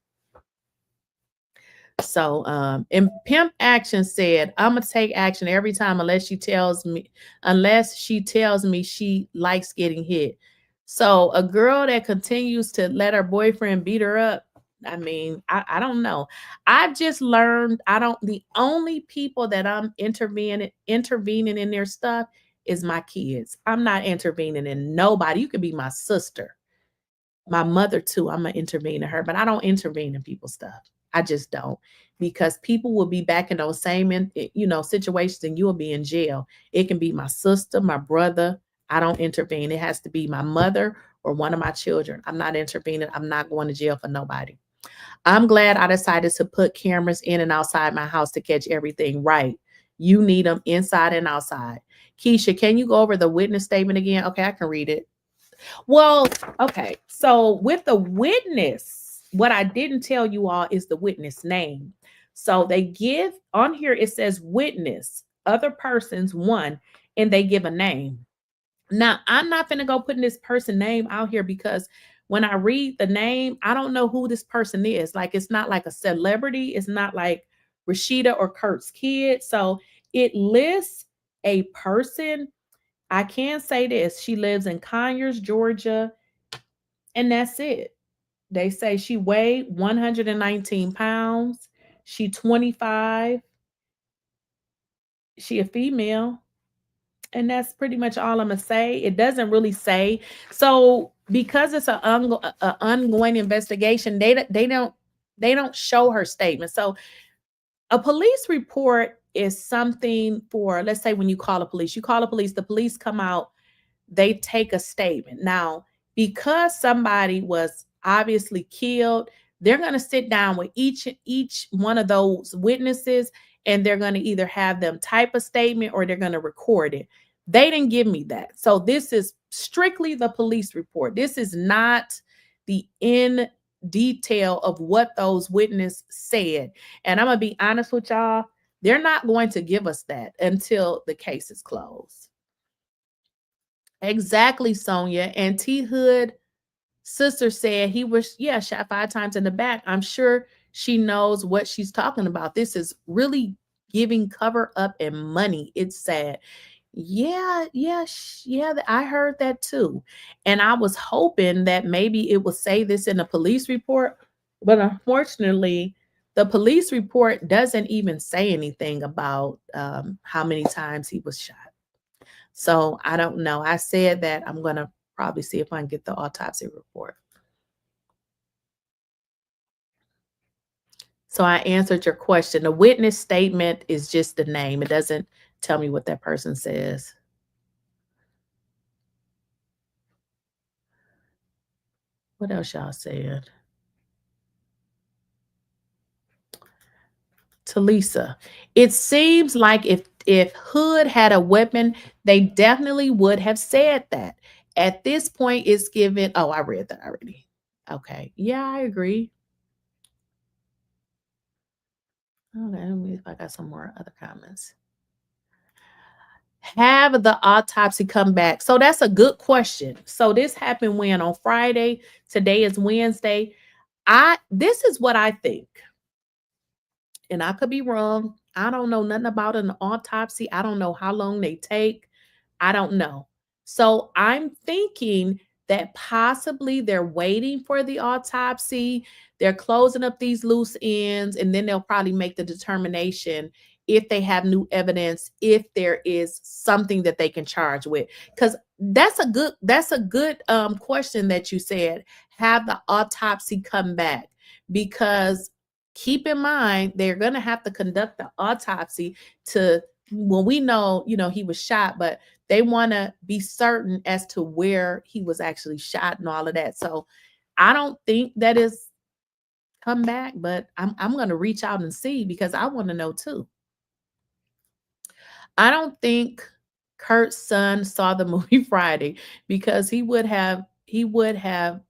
So, and Pimp Action said, "I'm gonna take action every time unless she tells me she likes getting hit." So, a girl that continues to let her boyfriend beat her up, I mean, I don't know. I've just learned the only people that I'm intervening in their stuff is my kids. I'm not intervening in nobody. You could be my sister, my mother too. I'm gonna intervene in her, but I don't intervene in people's stuff. I just don't, because people will be back in those same situations, and you will be in jail. It can be my sister, my brother. I don't intervene. It has to be my mother or one of my children. I'm not intervening. I'm not going to jail for nobody. I'm glad I decided to put cameras in and outside my house to catch everything right. You need them inside and outside. Keisha, can you go over the witness statement again? Okay, I can read it. Well, okay. So with the witness, what I didn't tell you all is the witness name. So they give on here, it says witness, other persons, one, and they give a name. Now, I'm not going to go putting this person name out here because when I read the name, I don't know who this person is. Like, it's not like a celebrity. It's not like Rasheeda or Kurt's kid. So it lists a person. I can say this. She lives in Conyers, Georgia, and that's it. They say she weighed 119 pounds. She 25. She a female. And that's pretty much all I'm going to say. It doesn't really say. So because it's an ongoing investigation, they don't show her statement. So a police report is something for, let's say, when you call the police come out, they take a statement. Now, because somebody was obviously killed, they're going to sit down with each one of those witnesses, and they're going to either have them type a statement or they're going to record it. They didn't give me that. So this is strictly the police report. This is not the in detail of what those witnesses said. And I'm going to be honest with y'all, they're not going to give us that until the case is closed. Exactly, Sonia. And T Hood sister said he was, shot 5 times in the back. I'm sure she knows what she's talking about. This is really giving cover up and money. It's sad. Yeah, I heard that too. And I was hoping that maybe it would say this in the police report, but unfortunately, the police report doesn't even say anything about how many times he was shot. So I don't know. I said that I'm going to probably see if I can get the autopsy report. So I answered your question. The witness statement is just the name. It doesn't tell me what that person says. What else y'all said? Talisa, it seems like if Hood had a weapon, they definitely would have said that. At this point, it's given. Oh, I read that already. Okay. Yeah, I agree. Okay, let me see if I got some more other comments. Have the autopsy come back? So that's a good question. So this happened when? On Friday. Today is Wednesday. This is what I think. And I could be wrong. I don't know nothing about an autopsy. I don't know how long they take. I don't know. So I'm thinking that possibly they're waiting for the autopsy. They're closing up these loose ends, and then they'll probably make the determination if they have new evidence, if there is something that they can charge with. Because that's a good question that you said. Have the autopsy come back, because keep in mind they're going to have to conduct the autopsy to, well, we know, he was shot, but they want to be certain as to where he was actually shot and all of that. So I don't think that is come back, but I'm going to reach out and see, because I want to know too. I don't think Kurt's son saw the movie Friday, because he would have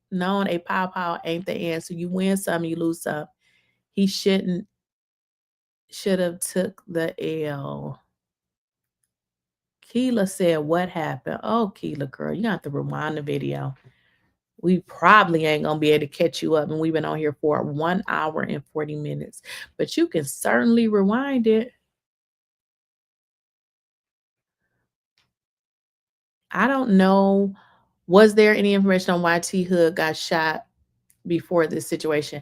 known a pow pow ain't the answer. You win some, you lose some. He should have took the L. Keela said, what happened? Oh, Keela, girl, you have to rewind the video. We probably ain't gonna be able to catch you up, and we've been on here for 1 hour and 40 minutes. But you can certainly rewind it. I don't know. Was there any information on why T Hood got shot before this situation?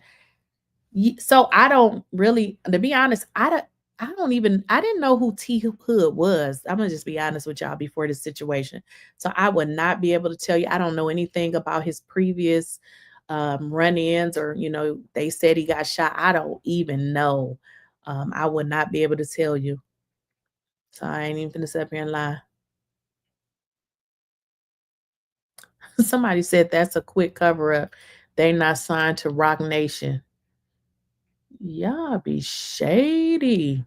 So I don't really, to be honest, I didn't know who T Hood was. I'm gonna just be honest with y'all before this situation. So I would not be able to tell you. I don't know anything about his previous run-ins, or they said he got shot. I don't even know. I would not be able to tell you. So I ain't even gonna sit up here and lie. Somebody said that's a quick cover up. They not signed to Rock Nation. Y'all be shady.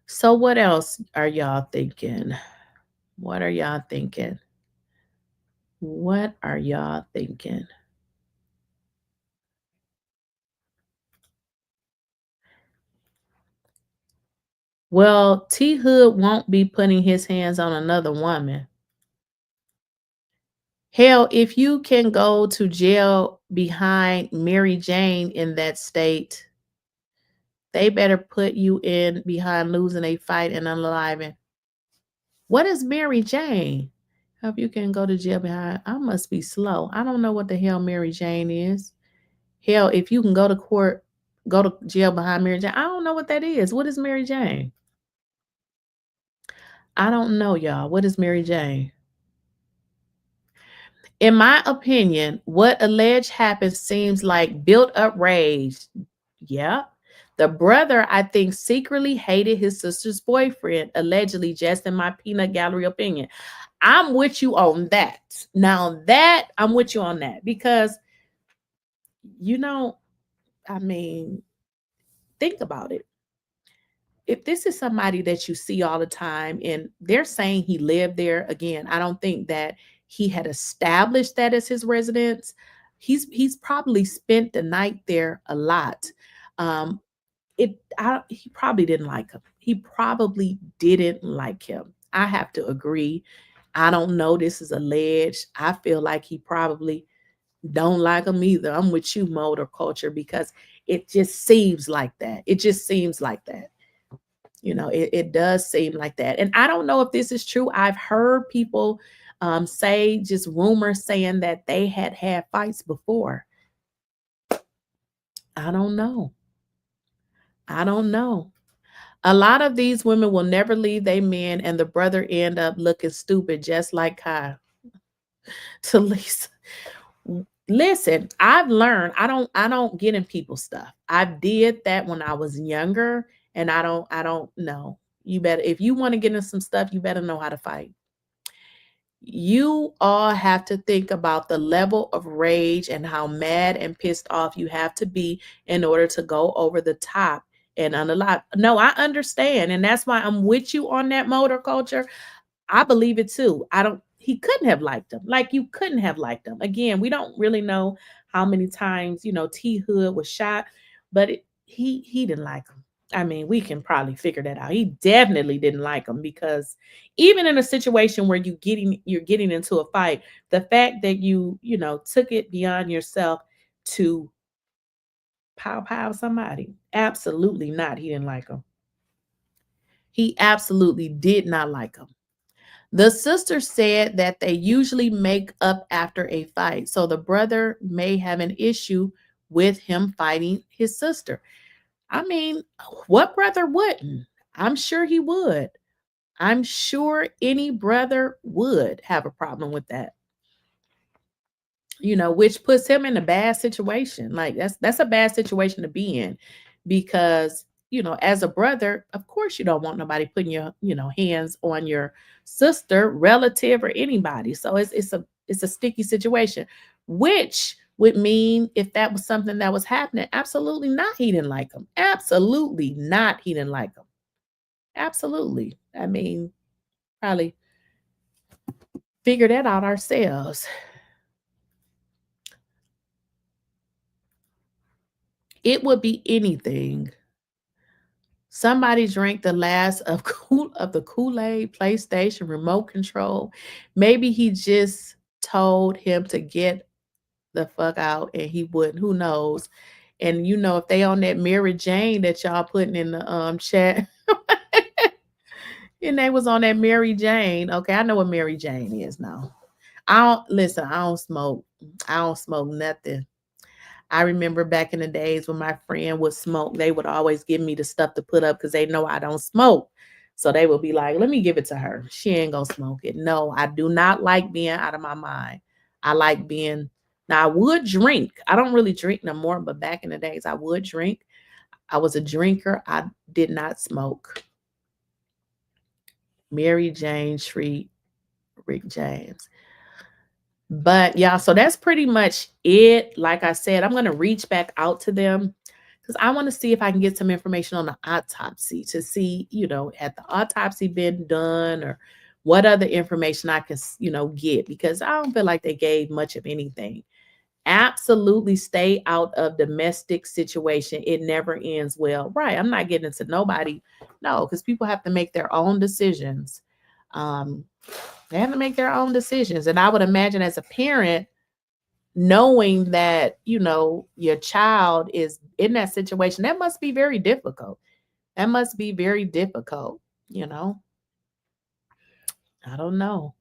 So what else are y'all thinking? What are y'all thinking? What are y'all thinking? Well, T Hood won't be putting his hands on another woman. Hell, if you can go to jail behind Mary Jane in that state, they better put you in behind losing a fight and unaliving. What is Mary Jane? Hope you can go to jail behind. I must be slow. I don't know what the hell Mary Jane is. Hell, if you can go to court, go to jail behind Mary Jane. I don't know what that is. What is Mary Jane? I don't know, y'all. What is Mary Jane? In my opinion, what alleged happened seems like built up rage. Yeah. The brother, I think, secretly hated his sister's boyfriend, allegedly, just in my peanut gallery opinion. I'm with you on that. Now, that I'm with you on that, because, you know, I mean, think about it. If this is somebody that you see all the time and they're saying he lived there, again, I don't think that he had established that as his residence. He's probably spent the night there a lot. Um, he probably didn't like him. He probably didn't like him. I have to agree. I don't know. This is alleged. I feel like he probably don't like him either. I'm with you, motor culture, because it just seems like that. It just seems like that. It does seem like that. And I don't know if this is true. I've heard people say, just rumors saying that they had fights before. I don't know. I don't know. A lot of these women will never leave their men, and the brother end up looking stupid, just like Kyle. To Lisa. Listen, I've learned I don't get in people's stuff. I did that when I was younger, and I don't know. You better, if you want to get in some stuff, you better know how to fight. You all have to think about the level of rage and how mad and pissed off you have to be in order to go over the top and unalive. No, I understand. And that's why I'm with you on that, motor culture. I believe it too. He couldn't have liked him. Like, you couldn't have liked him. Again, we don't really know how many times, T Hood was shot, but he didn't like him. I mean, we can probably figure that out. He definitely didn't like him, because even in a situation where you're getting into a fight, the fact that you took it beyond yourself to pow pow somebody, absolutely not. He didn't like him. He absolutely did not like him. The sister said that they usually make up after a fight. So the brother may have an issue with him fighting his sister. I mean, what brother wouldn't? I'm sure he would. I'm sure any brother would have a problem with that. Which puts him in a bad situation. Like that's a bad situation to be in because, as a brother, of course you don't want nobody putting your, hands on your sister, relative, or anybody. So it's a sticky situation, which would mean if that was something that was happening, absolutely not he didn't like him. Absolutely not he didn't like him. Absolutely. I mean, probably figure that out ourselves. It would be anything. Somebody drank the last of the Kool-Aid, PlayStation, remote control. Maybe he just told him to get the fuck out and he wouldn't. Who knows? And if they on that Mary Jane that y'all putting in the chat, and they was on that Mary Jane. Okay, I know what Mary Jane is now. I don't smoke. I don't smoke nothing. I remember back in the days when my friend would smoke, they would always give me the stuff to put up because they know I don't smoke. So they would be like, let me give it to her. She ain't gonna smoke it. No, I do not like being out of my mind. I like being, now I would drink. I don't really drink no more, but back in the days I would drink. I was a drinker. I did not smoke. Mary Jane treat Rick James. But yeah, so that's pretty much it. Like I said, I'm going to reach back out to them because I want to see if I can get some information on the autopsy to see, had the autopsy been done or what other information I can, get, because I don't feel like they gave much of anything. Absolutely stay out of domestic situation. It never ends well. Right. I'm not getting into nobody. No, because people have to make their own decisions. They have to make their own decisions. And I would imagine as a parent, knowing that, your child is in that situation, that must be very difficult. That must be very difficult, I don't know.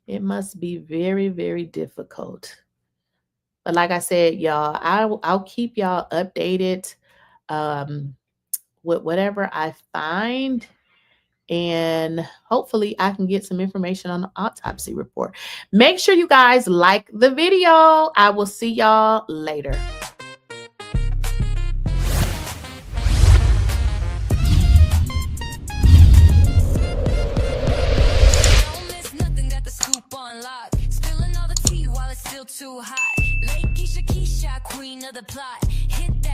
It must be very, very difficult. But like I said, y'all, I'll keep y'all updated with whatever I find. And hopefully I can get some information on the autopsy report. Make sure you guys like the video. I will see y'all later.